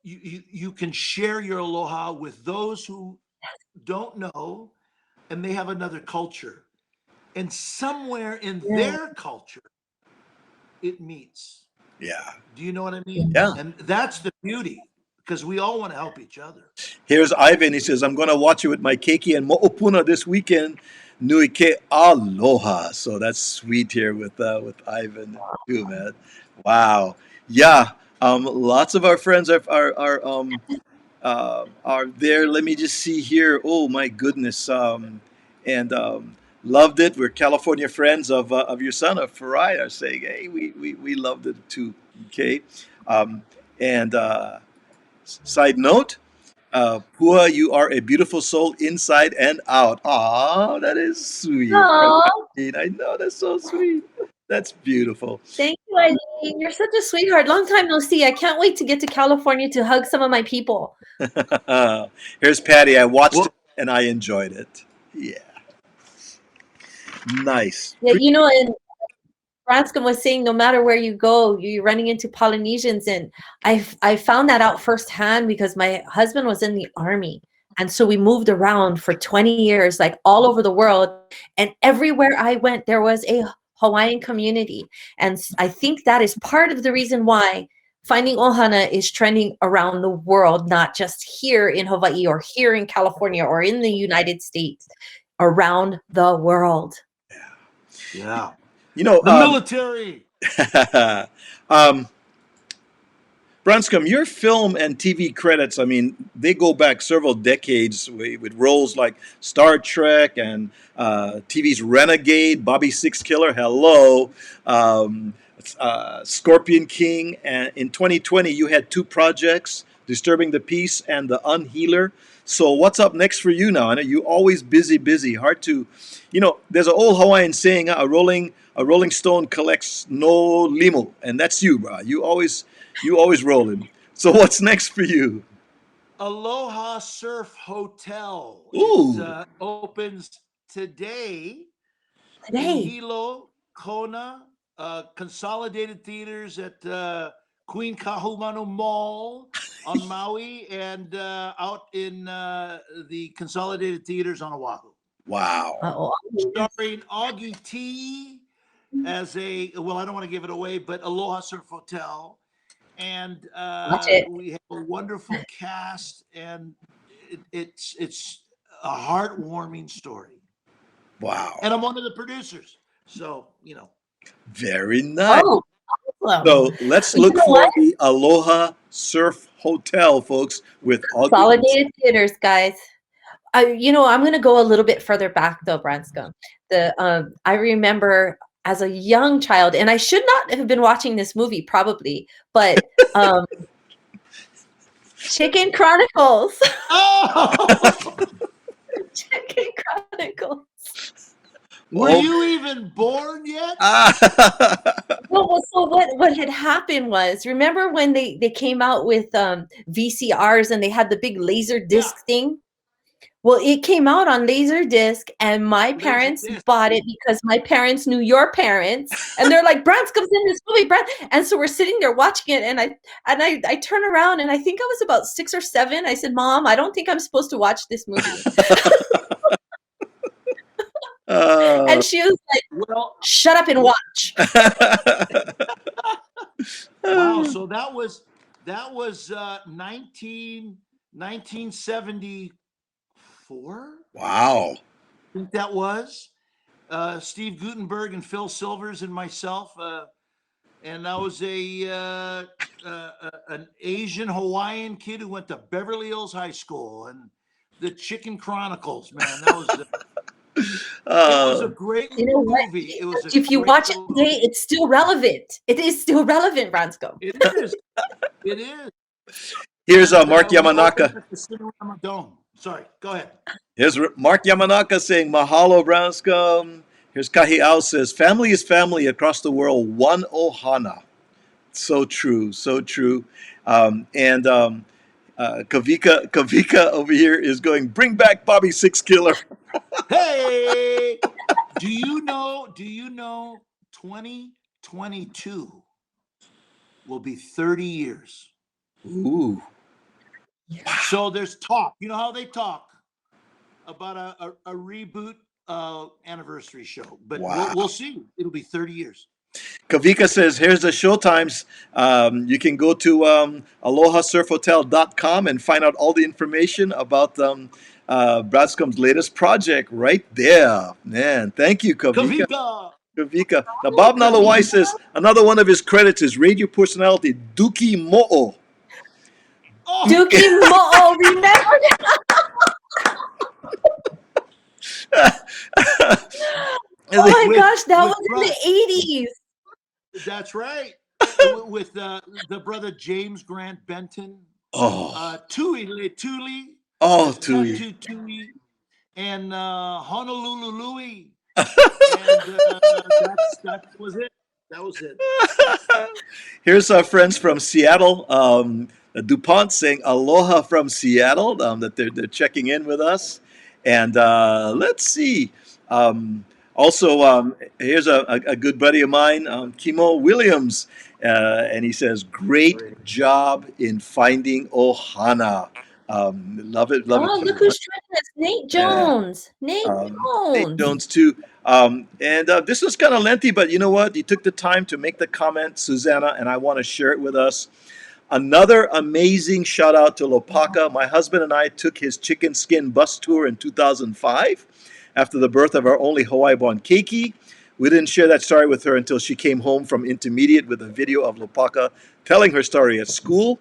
you can share your aloha with those who don't know, and they have another culture, and somewhere in yeah, their culture it meets. Yeah. Do you know what I yeah. mean? Yeah. And that's the beauty, because we all want to help each other. Here's Ivan. He says, I'm gonna watch it with my keiki and mo'opuna this weekend. Nui ke aloha. So that's sweet here with Ivan too, man. Wow. Yeah. Lots of our friends are there. Let me just see here. Oh my goodness. And loved it. We're California friends of your son, of Farai, are saying, hey, we loved it too. Okay. Um, and side note, Pua, you are a beautiful soul inside and out. Ah, that is sweet. Aw, I know, that's so sweet. That's beautiful. thank you, Eileen. You're such a sweetheart. Long time no see. I can't wait to get to California to hug some of my people. Here's Patty. I watched Well, it and I enjoyed it. Yeah, nice. Yeah, and Branscombe was saying no matter where you go, you're running into Polynesians, and I found that out firsthand because my husband was in the army, and so we moved around for 20 years, like all over the world, and everywhere I went, there was a Hawaiian community, and I think that is part of the reason why finding Ohana is trending around the world, not just here in Hawaii or here in California or in the United States, around the world. yeah, You know, the military. um, Branscombe, your film and TV credits, I mean, they go back several decades with roles like Star Trek and TV's Renegade, Bobby Six Killer, hello, um, Scorpion King. And in 2020, you had two projects, Disturbing the Peace and The Unhealer. So what's up next for you now? I know you're always busy, busy. Hard to, there's an old Hawaiian saying, a rolling stone collects no limo, and that's you, bro. You always rolling. So what's next for you? Aloha Surf Hotel. It Ooh, opens today in Today. Hilo, Kona, Consolidated Theaters at Queen Kahumanu Mall on Maui, and out in the Consolidated Theaters on Oahu. Wow. Oh, Starring Augie T as I don't want to give it away, but Aloha Surf Hotel. And watch it. we have a wonderful cast, and it's a heartwarming story. Wow. And I'm one of the producers, so Very nice. Oh, awesome. So let's You look know for what? the Aloha Surf Hotel, folks, with Augie. Consolidated Theaters, guys. I'm going to go a little bit further back though, Branscombe. I remember as a young child, and I should not have been watching this movie probably, but Chicken Chronicles. Oh, Chicken Chronicles. were you even born yet? Well, so what had happened was, remember when they came out with VCRs and they had the big laser disc thing? Well, it came out on Laserdisc, and my parents bought it because my parents knew your parents, and they're like, "Branscombe's in this movie, Brand." And so we're sitting there watching it, and I turn around, and I think I was about 6 or 7. I said, "Mom, I don't think I'm supposed to watch this movie." And she was like, Well, "Shut up and watch." wow. So that was 1974. Wow. I think that was Steve Gutenberg and Phil Silvers and myself, and I was an Asian Hawaiian kid who went to Beverly Hills High School, and the Chicken Chronicles. Man, that was it was a great movie. It was if you watch it today, it's still relevant. It is still relevant, Branscombe. It is. It is. Here's Mark Yamanaka. Dome. Sorry, go ahead. Here's Mark Yamanaka saying, "Mahalo, Branscombe." Here's Kahiao says, "Family is family across the world. One Ohana." So true, so true. Kavika over here is going, "Bring back Bobby Six Killer." Hey, do you know 2022 will be 30 years? Ooh. So there's talk. You know how they talk about a reboot anniversary show, but we'll see. It'll be 30 years. Kavika says, "Here's the show times. You can go to alohasurfhotel.com and find out all the information about Branscombe's latest project right there." Man, thank you, Kavika. Kavika. Now, Bob Nalawai says another one of his credits is radio personality Duki Mo'o. Oh. Duki Mo'o, remember that? Oh my gosh, that was in the 80s. That's right. With the brother James Grant Benton. Tui. Oh, Tui. Tui. And Honolulu Louie. And that was it. That was it. Here's our friends from Seattle. DuPont saying aloha from Seattle, that they're checking in with us. And let's see. Also, here's a good buddy of mine, Kimo Williams, and he says, "Great job in finding Ohana." Love it. Oh, look who's joining us. Nate Jones. Nate Jones, too. And this was kind of lengthy, but you know what? You took the time to make the comment, Susanna, and I want to share it with us. Another amazing shout out to Lopaka. My husband and I took his chicken skin bus tour in 2005 after the birth of our only Hawaii-born Keiki. We didn't share that story with her until she came home from intermediate with a video of Lopaka telling her story at school.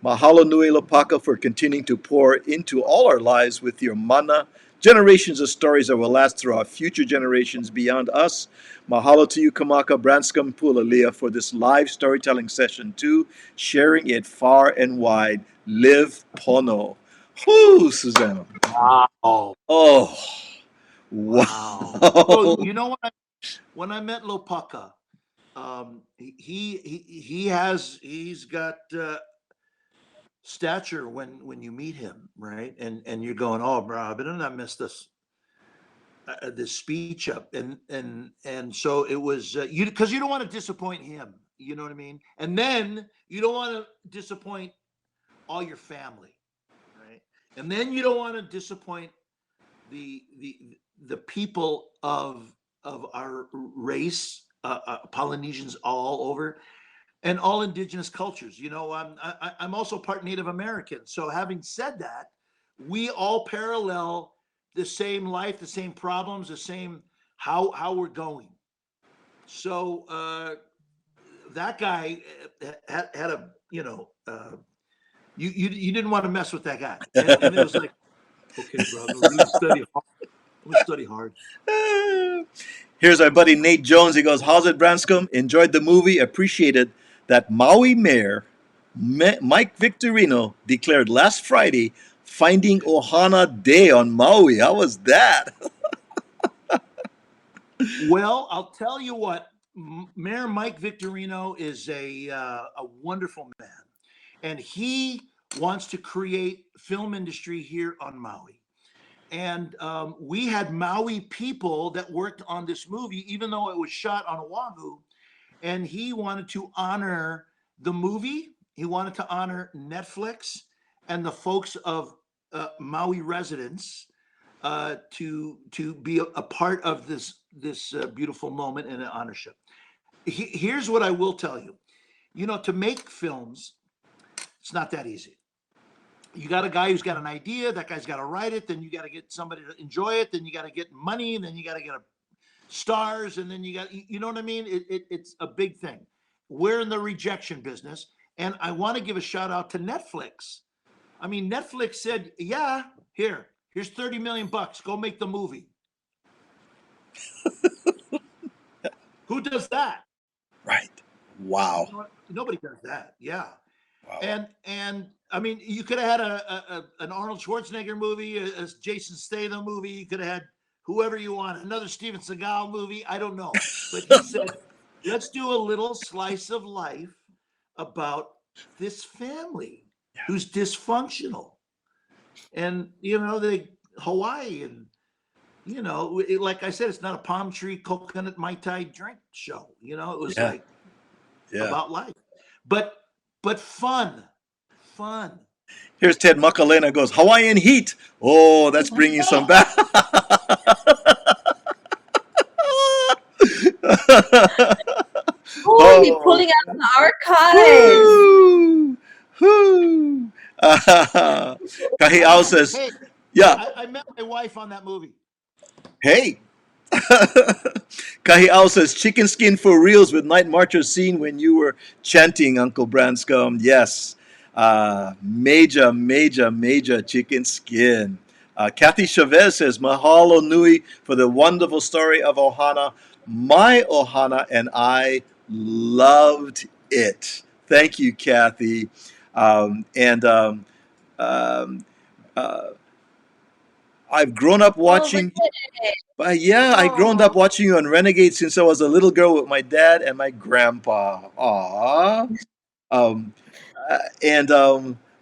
Mahalo nui, Lopaka, for continuing to pour into all our lives with your mana, generations of stories that will last through our future generations beyond us. Mahalo to you, Kamaka, Branscombe, Pualilia, for this live storytelling session too, sharing it far and wide. Live Pono. Whoo, Susanna. Wow. Oh. Wow. So, you know what? When I met Lopaka, he's got stature when you meet him, right? And you're going, "Oh, bro, I better not miss this speech up." And so it was because you don't want to disappoint him. You know what I mean? And then you don't want to disappoint all your family, right? And then you don't want to disappoint the the people of our race, Polynesians all over, and all indigenous cultures. You know, I'm also part Native American. So having said that, we all parallel the same life, the same problems, the same how we're going. So that guy had a, you know, you didn't want to mess with that guy, and it was like, okay, bro, I'm gonna really study hard. I'm gonna study hard. Here's our buddy Nate Jones. He goes, "How's it, Branscombe? Enjoyed the movie. Appreciated that Maui Mayor Mike Victorino declared last Friday Finding Ohana Day on Maui. How was that?" Well, I'll tell you what, Mayor Mike Victorino is a wonderful man, and he wants to create film industry here on Maui. And we had Maui people that worked on this movie, even though it was shot on Oahu. And he wanted to honor the movie. He wanted to honor Netflix and the folks of Maui residents to be a part of this beautiful moment and an honorship. Here's what I will tell you. You know, to make films, it's not that easy. You got a guy who's got an idea, that guy's got to write it, then you got to get somebody to enjoy it, then you got to get money, and then you got to get stars, and then you got, you know what I mean? It's a big thing. We're in the rejection business, and I want to give a shout out to Netflix. I mean, Netflix said, yeah, here's 30 million bucks, go make the movie. Who does that? Right. Wow. Nobody does that. Yeah. Wow. And I mean, you could have had an Arnold Schwarzenegger movie, a Jason Statham movie. You could have had whoever you want, another Steven Seagal movie. I don't know, but he said, let's do a little slice of life about this family who's dysfunctional, and you know, Hawaii, and you know, like I said, it's not a palm tree coconut Mai Tai drink show. You know, it was like about life, but fun. Here's Ted Makalena goes, "Hawaiian heat. Oh, that's bringing some back." Holy, pulling out the archives. Woo! Woo! Kahiao says, Hey, yeah, I met my wife on that movie. hey. Kahiao says, "Chicken skin for reals with Night Marcher scene when you were chanting, Uncle Branscombe." Yes. Major chicken skin. Kathy Chavez says, "Mahalo nui for the wonderful story of Ohana. My Ohana and I loved it." Thank you, Kathy. And I've grown up watching. I grown up watching you on Renegade since I was a little girl with my dad and my grandpa. Aww. And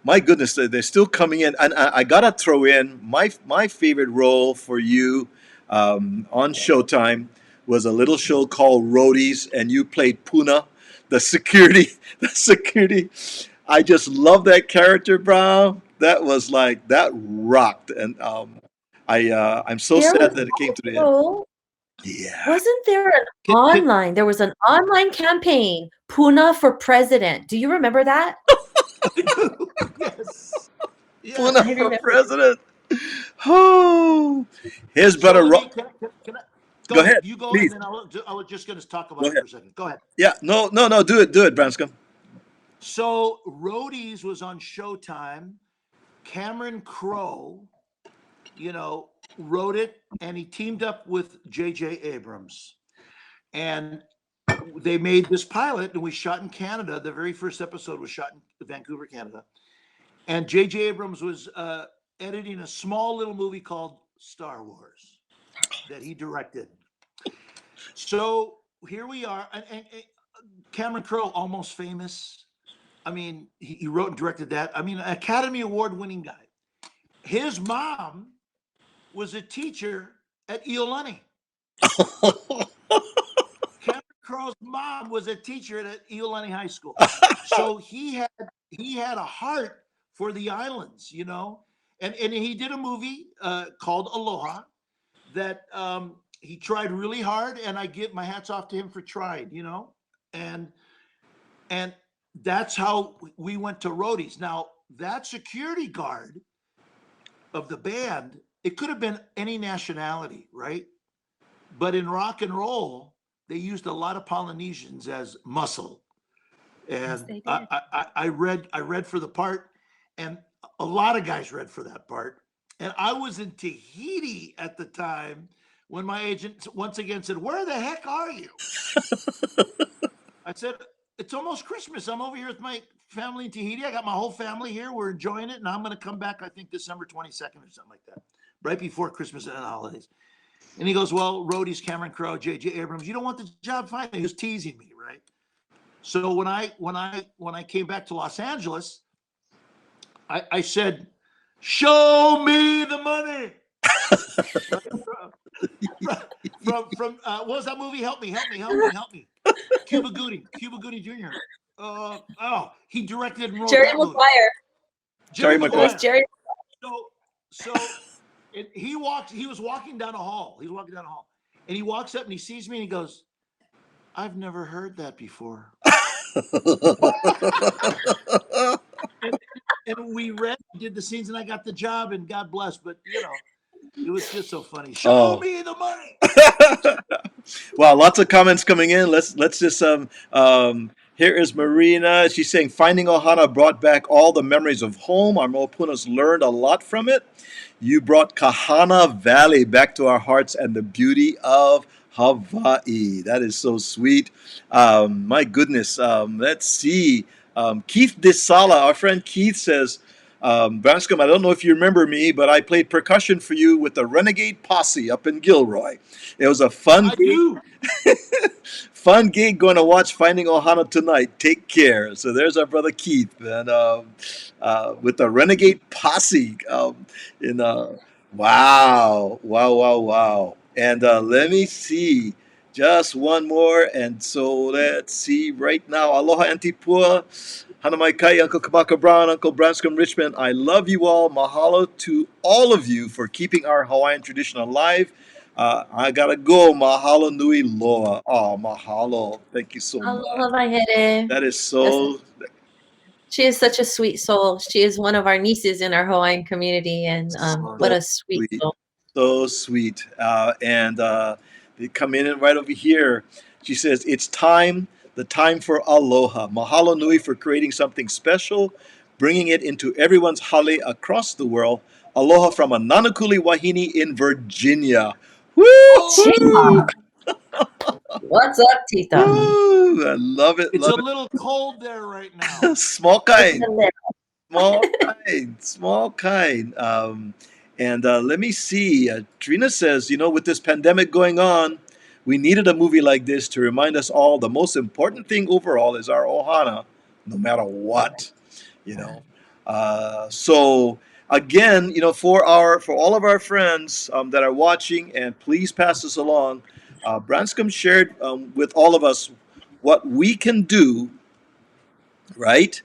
my goodness, they're still coming in. And I gotta throw in my favorite role for you on Showtime was a little show called Roadies, and you played Puna, the security. The security. I just love that character, bro. That was like that rocked, and I'm so sad that it came to the end. Yeah. Wasn't there there was an online campaign, Puna for President. Do you remember that? Yes. Puna for president. Oh, here's better. Go ahead. You go, please. and then I was just going to talk about it for a second. Go ahead. Yeah, no, do it, Branscombe. So Roadies was on Showtime. Cameron Crowe, you know, wrote it, and he teamed up with J.J. Abrams, and they made this pilot, and we shot in Canada. The very first episode was shot in Vancouver, Canada, and J.J. Abrams was editing a small little movie called Star Wars that he directed. So here we are, and Cameron Crowe, Almost Famous. I mean, he wrote and directed that. I mean, Academy Award-winning guy. His mom was a teacher at Iolani. Cameron Crowe girl's mom was a teacher at Iolani High School. So he had a heart for the islands, you know. And he did a movie called Aloha that he tried really hard, and I give my hats off to him for trying, you know. And that's how we went to roadies. Now, that security guard of the band, it could have been any nationality, right? But in rock and roll, they used a lot of Polynesians as muscle. Yes, And they did. I read for the part, and a lot of guys read for that part. And I was in Tahiti at the time when my agent once again said, "Where the heck are you?" I said, "It's almost Christmas. I'm over here with my family in Tahiti. I got my whole family here. We're enjoying it. And I'm going to come back, I think, December 22nd or something like that, right before Christmas and the holidays." And he goes, "Well, roadies, Cameron Crowe, J.J. Abrams, you don't want the job?" Fine. He was teasing me, right? So when I came back to Los Angeles, I said, "Show me the money." From what was that movie? Help me. Cuba Gooding Jr. He directed and wrote Jerry that movie. Maguire. Jerry It was Maguire. Jerry. So he was walking down a hall. And he walks up and he sees me and he goes, "I've never heard that before." And we did the scenes, and I got the job, and God bless. But you know, it was just so funny. Show me the money. Wow, lots of comments coming in. Let's just here is Marina. She's saying finding Ohana brought back all the memories of home. Our Mo'opunas learned a lot from it. You brought Kahana Valley back to our hearts and the beauty of Hawaii. That is so sweet. My goodness. Let's see. Keith Desala, our friend Keith says, Branscombe, I don't know if you remember me, but I played percussion for you with the Renegade Posse up in Gilroy. It was a fun gig. Fun gig going to watch Finding Ohana tonight. Take care. So there's our brother Keith, and with the Renegade Posse. Wow. And let me see. Just one more. And so let's see right now. Aloha Antipua. Hanamaika'i, Uncle Kamaka Brown, Uncle Branscombe Richmond. I love you all. Mahalo to all of you for keeping our Hawaiian tradition alive. I gotta go. Mahalo nui loa. Oh, mahalo. Thank you so much. Aloha Mahere. That is so. She is such a sweet soul. She is one of our nieces in our Hawaiian community, and what a sweet soul. So sweet. And they come in and right over here. She says, "It's time. The time for aloha. Mahalo nui for creating something special, bringing it into everyone's hale across the world. Aloha from a Nanakuli Wahine in Virginia." Woo! What's up, Tita? Woo! I love it. It's a little cold there right now. Small kind. Small kind. And let me see. Trina says, with this pandemic going on, we needed a movie like this to remind us all the most important thing overall is our ohana, no matter what. So again, for all of our friends that are watching, and please pass this along. Branscombe shared with all of us what we can do, right,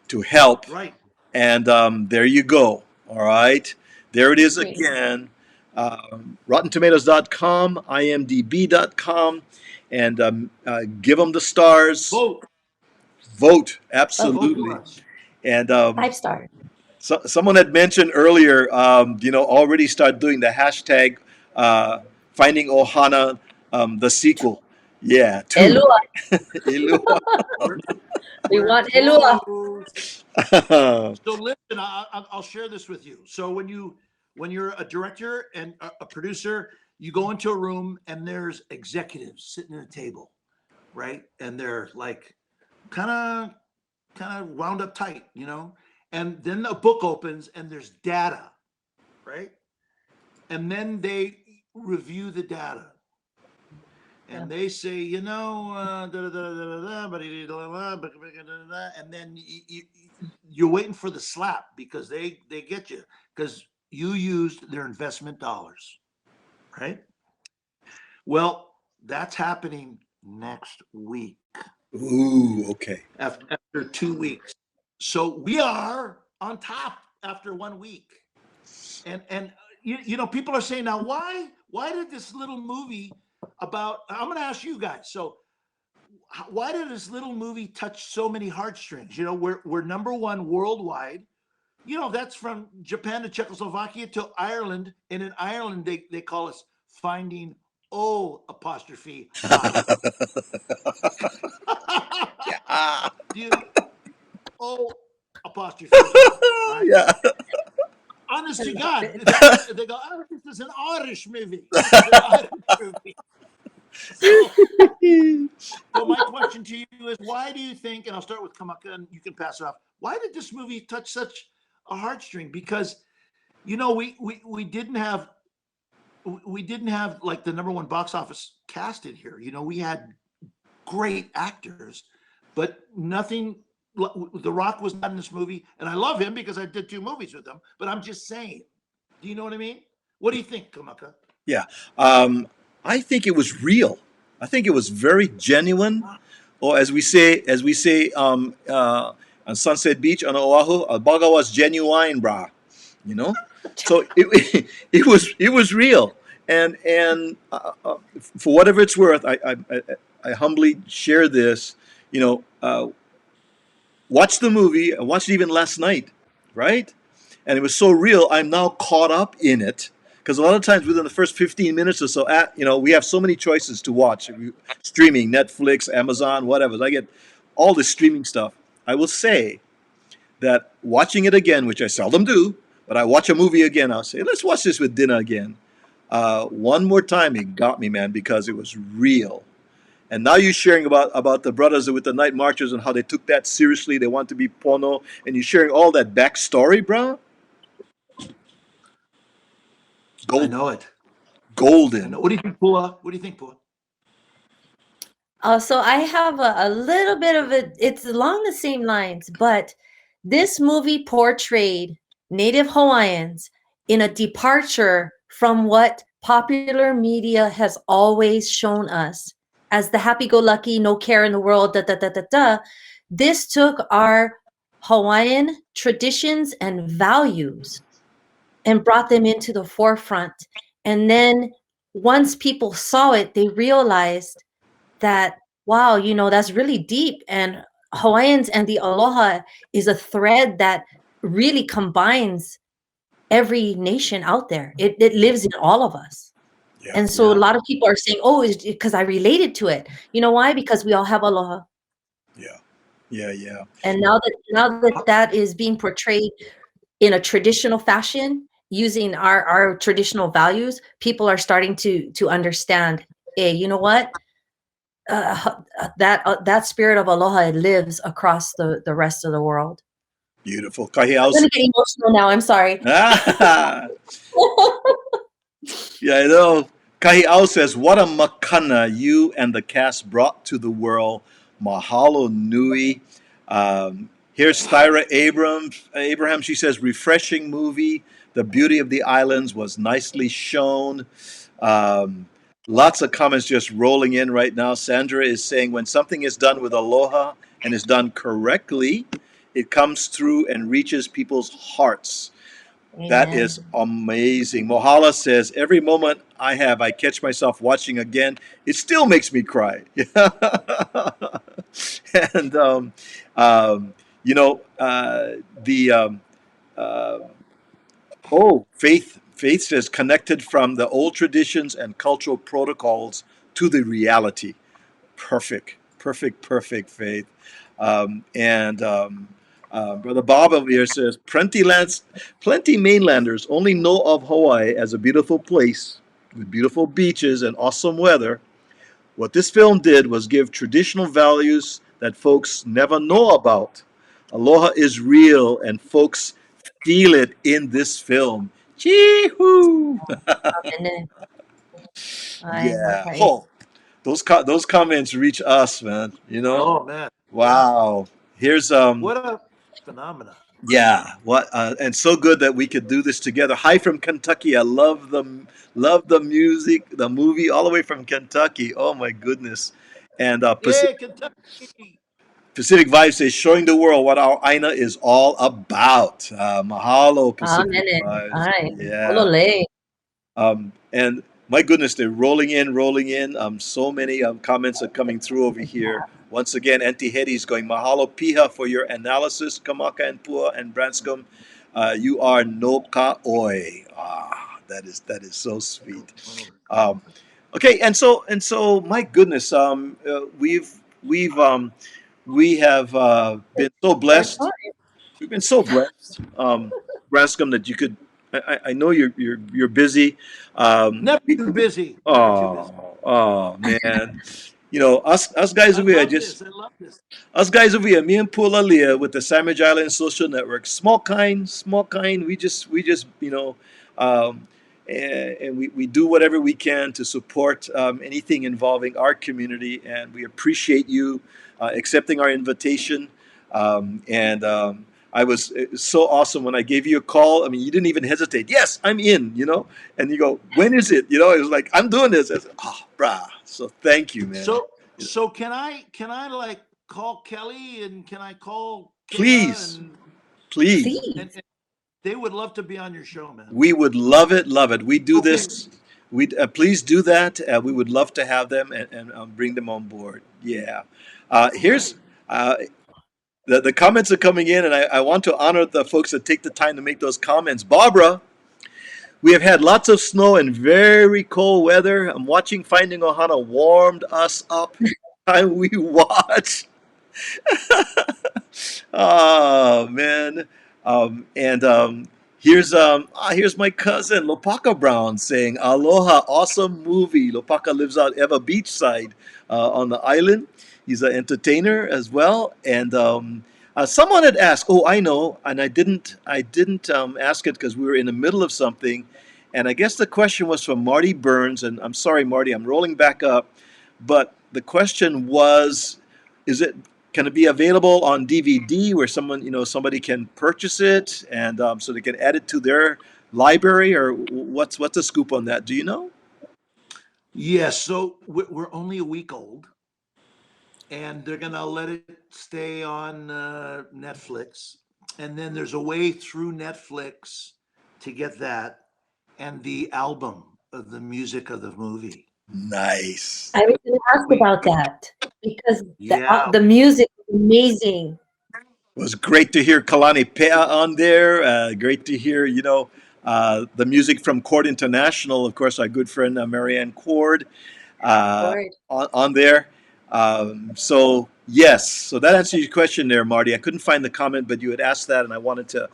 to help. Right. And there you go. All right. There it is again. RottenTomatoes.com, IMDb.com, and give them the stars. Vote. Absolutely. Vote for us. And 5 stars. Someone had mentioned earlier, already start doing the hashtag Finding Ohana, the sequel. Yeah. Elua. Elua. We want Elua. So listen, I'll share this with you. So when you're a director and a producer, you go into a room and there's executives sitting at a table, right? And they're like kind of wound up tight, and then the book opens and there's data, right? And then they review the data. And they say, and then you're waiting for the slap because they get you because you used their investment dollars, right? Well, that's happening next week. Ooh, okay. After 2 weeks. So we are on top after 1 week. And you know, people are saying now, why did this little movie about, I'm going to ask you guys. So why did this little movie touch so many heartstrings? You know, we're number one worldwide. You know, that's from Japan to Czechoslovakia to Ireland. And in Ireland, they call us Finding O apostrophe I. Yeah. Do you, O apostrophe I, right? Yeah. Honest I to love God, it. they go, oh, this is an Irish movie. This is an Irish movie. So my question to you is, why do you think, and I'll start with Kamaka and you can pass it off, why did this movie touch such a heartstring? Because, you know, we didn't have like the number one box office cast in here. You know, we had great actors, but nothing. The Rock was not in this movie, and I love him because I did 2 movies with him. But I'm just saying, do you know what I mean? What do you think, Kamaka? Yeah. I think it was real. I think it was very genuine. Or as we say on Sunset Beach on Oahu, Albaga was genuine, brah. You know, so it was real, and for whatever it's worth, I humbly share this. You know, watch the movie. I watched it even last night, right? And it was so real. I'm now caught up in it because a lot of times within the first 15 minutes or so, you know, we have so many choices to watch. Streaming, Netflix, Amazon, whatever. I get all this streaming stuff. I will say that watching it again, which I seldom do, but I watch a movie again, I'll say, let's watch this with dinner again. One more time, it got me, man, because it was real. And now you're sharing about the brothers with the night marchers and how they took that seriously. They want to be Pono, and you're sharing all that backstory, bro. I Gold, know it. I golden. know. What do you think, Pua? What do you think, Pua? So I have a little bit of it. It's along the same lines, but this movie portrayed Native Hawaiians in a departure from what popular media has always shown us as the happy-go-lucky, no care in the world, da da da da da. This took our Hawaiian traditions and values and brought them into the forefront. And then once people saw it, they realized that, wow, you know, that's really deep. And Hawaiians and the Aloha is a thread that really combines every nation out there. It lives in all of us. Yeah, And so a Yeah. lot of people are saying, oh, it's because I related to it. You know why? Because we all have Aloha. yeah, yeah. And now that that is being portrayed in a traditional fashion, using our traditional values, people are starting to understand, hey, you know what? That spirit of aloha lives across the rest of the world. Beautiful. I'm gonna get emotional now. I'm sorry. Ah, yeah, I know. Kahi'au says, what a makana you and the cast brought to the world. Mahalo nui. Here's Thyra Abraham, she says, refreshing movie. The beauty of the islands was nicely shown. Lots of comments just rolling in right now. Sandra is saying, when something is done with aloha and is done correctly, it comes through and reaches people's hearts. That Amen. is amazing. Mohala says, every moment I have, I catch myself watching again. It still makes me cry. And, you know, uh, Faith says, connected from the old traditions and cultural protocols to the reality. Perfect, perfect, perfect, Faith. Brother Bob over here says, plenty mainlanders only know of Hawaii as a beautiful place with beautiful beaches and awesome weather. What this film did was give traditional values that folks never know about. Aloha is real, and folks feel it in this film. Chee-hoo! Amen. Ay, Yeah. maka'i. Oh, those comments reach us, man. You know. Oh man. Wow. Here's What a phenomena. Yeah, what and so good that we could do this together. Hi from Kentucky. I love the music, the movie, all the way from Kentucky. Oh my goodness! And Yay, Kentucky. Pacific Vibe says, showing the world what our Aina is all about. Mahalo, Pacific Amen. Vibes. Ay, Yeah. olole. And my goodness, they're rolling in, rolling in. So many comments are coming through over here. Once again, Auntie Hetty's going, Mahalo Piha for your analysis, Kamaka and Pua and Branscombe. You are no ka oi. That is so sweet. Um, okay, and so, my goodness, we have been so Our blessed. time. We've been so blessed, Branscombe, that you could. I know you're busy. Never too busy. Never too busy. Oh man, us guys I over here love just this. I love this. us guys over here, me and Pualilia with the Sandwich Island Social Network, small kind. We just um, and we do whatever we can to support anything involving our community, and we appreciate you accepting our invitation. And I was it was so awesome when I gave you a call. I mean, you didn't even hesitate. Yes, I'm in. And you go, when is it? It was like, I'm doing this. I said, oh, brah. So thank you, man. So can I like call Kelly and can I call Kea Please, and please. Please. they would love to be on your show, man. We would love it, love it. We do Okay. this. We Please do that. We would love to have them and bring them on board. Yeah. Here's the comments are coming in, and I want to honor the folks that take the time to make those comments. Barbara, we have had lots of snow and very cold weather. I'm watching Finding Ohana warmed us up. Time we watch. Oh man. And here's my cousin Lopaka Brown saying, Aloha, awesome movie. Lopaka lives out Eva Beachside on the island. He's an entertainer as well. And someone had asked, oh, I know, and I didn't ask it because we were in the middle of something. And I guess the question was from Marty Burns, and I'm sorry, Marty, I'm rolling back up. But the question was, is it can it be available on DVD where somebody can purchase it and so they can add it to their library, or what's the scoop on that? Do you know? Yes. So we're only a week old, and they're gonna let it stay on Netflix, and then there's a way through Netflix to get that and the album of the music of the movie. Nice. I was going to ask We, about that because yeah. the music is amazing. It was great to hear Kalani Pea on there. Great to hear, the music from Chord International, of course, our good friend Marianne Chord, Lord. on there. So yes, so that answers your question there, Marty. I couldn't find the comment, but you had asked that, and I wanted to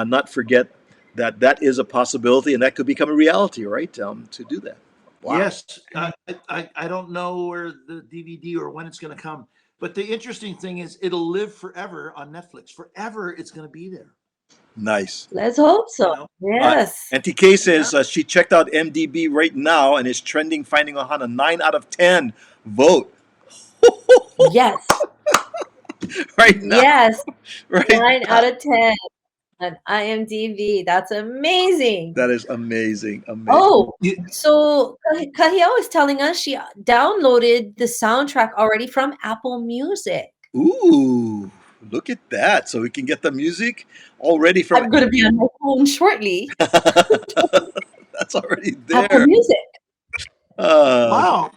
not forget that that is a possibility, and that could become a reality, right? To do that. Wow. Yes, I don't know where the DVD or when it's going to come, but the interesting thing is it'll live forever on Netflix. Forever, it's going to be there. Nice. Let's hope so. You know? Yes. And TK says she checked out MDB right now and is trending Finding Ohana 9 out of 10. Vote. Yes. Right now. Yes. Right 9 now. out of 10 on IMDb. That's amazing. That is amazing. Amazing. Oh, You- so Kahia was telling us she downloaded the soundtrack already from Apple Music. Ooh, look at that. So we can get the music already from I'm going to be on my phone shortly. That's already Apple there. Music. Wow.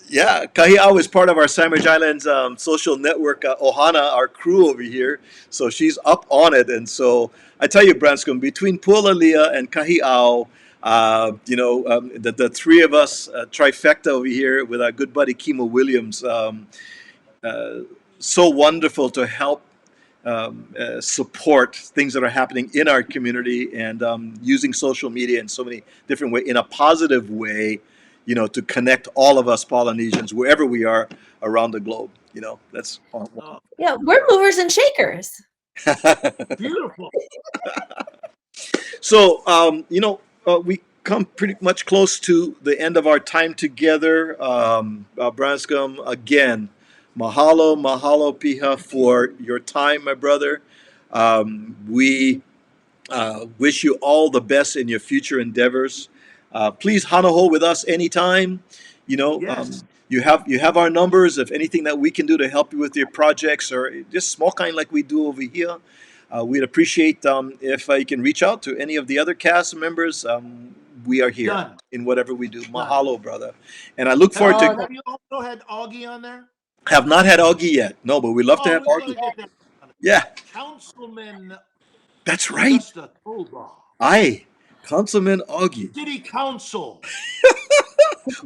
Yeah, Kahi'au is part of our Sandwich Islands social network, Ohana, our crew over here. So she's up on it. And so I tell you, Branscombe, between Pualilia and Kahi'au, the three of us, trifecta over here with our good buddy Kimo Williams, so wonderful to help support things that are happening in our community and using social media in so many different ways, in a positive way, to connect all of us Polynesians wherever we are around the globe. That's Oh, Yeah, we're movers and shakers. beautiful. So, we come pretty much close to the end of our time together. Branscombe, again, mahalo, mahalo, Piha, for your time, my brother. We wish you all the best in your future endeavors. Please hanaho with us anytime. Yes. you have our numbers. If anything that we can do to help you with your projects or just small kind like we do over here, we'd appreciate if you can reach out to any of the other cast members. We are here Done. in whatever we do. Done. Mahalo, brother. And I look forward to. Have you also had Augie on there? Have not had Augie yet. No, but we'd love to have we gotta Augie. get that. Yeah, Councilman that's right. Augusta Toba. Aye, Councilman Augie. City Council.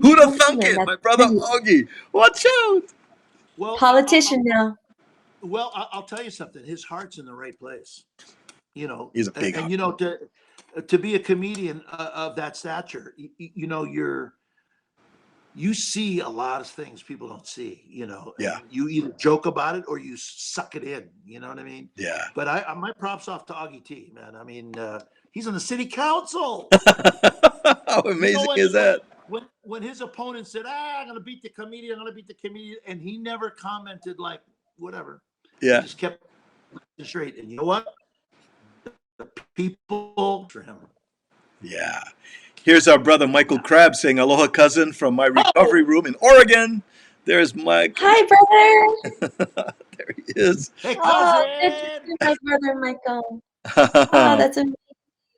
Who'd have thunk it? My brother Augie. Watch out. Well, Politician now. Well, I'll tell you something. His heart's in the right place. You know, He's a big and you know, to be a comedian of that stature, you know, you see a lot of things people don't see. You know, Yeah. You either joke about it or you suck it in. You know what I mean? Yeah. But my props off to Augie T, man. I mean, he's on the city council. How amazing is that? When his opponent said, I'm gonna beat the comedian, and he never commented like whatever. Yeah. He just kept straight. And you know what? The people for him. Yeah. Here's our brother Michael Crabb saying, "Aloha, cousin, from my recovery room in Oregon." There's Mike. Hi, brother. There he is. Hey, cousin. Oh, good to see my brother Michael. Oh, that's amazing.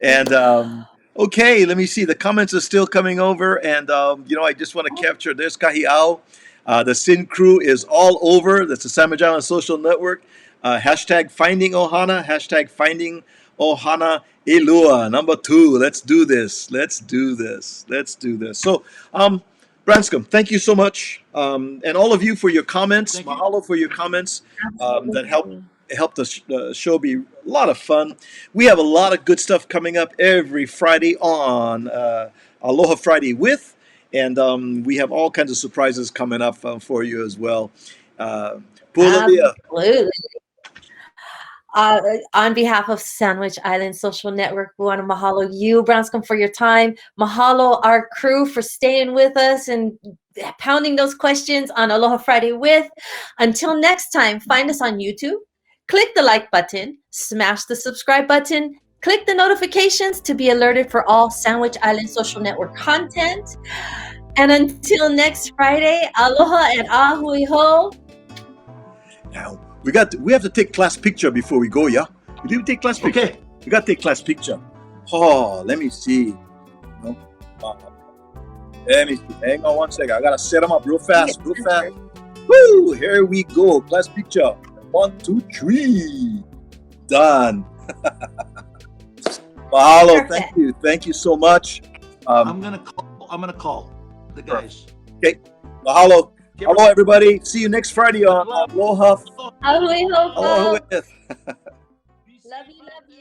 And okay, let me see. The comments are still coming over, and you know, I just want to capture. There's Kahi'au. The Sin Crew is all over. That's the Sandwich Island Social Network. Hashtag Finding Ohana. Hashtag Finding Ohana Elua. Number 2. Let's do this. Let's do this. Let's do this. So, Branscombe, thank you so much, and all of you for your comments. Thank you. Mahalo for your comments that helped the show be a lot of fun. We have a lot of good stuff coming up every Friday on Aloha Friday with, and we have all kinds of surprises coming up for you as well. Pualilia. Absolutely. On behalf of Sandwich Island Social Network, we want to mahalo you, Branscombe, for your time. Mahalo our crew for staying with us and pounding those questions on Aloha Friday with. Until next time, find us on YouTube. Click the like button, smash the subscribe button, click the notifications to be alerted for all Sandwich Island Social Network content. And until next Friday, aloha and ahui ho. Now, we have to take class picture before we go, yeah? We didn't take class picture. Okay. We got to take class picture. Oh, let me see. No? Let me see. Hang on one second. I got to set them up real fast, real fast. Woo! Here we go. Class picture. 1, 2, 3. Done. Mahalo. Perfect. Thank you. Thank you so much. I'm gonna call the guys. Okay. Mahalo. Hello, everybody. See you next Friday on Aloha. Ahui ho. Aloha with. Love you, love you.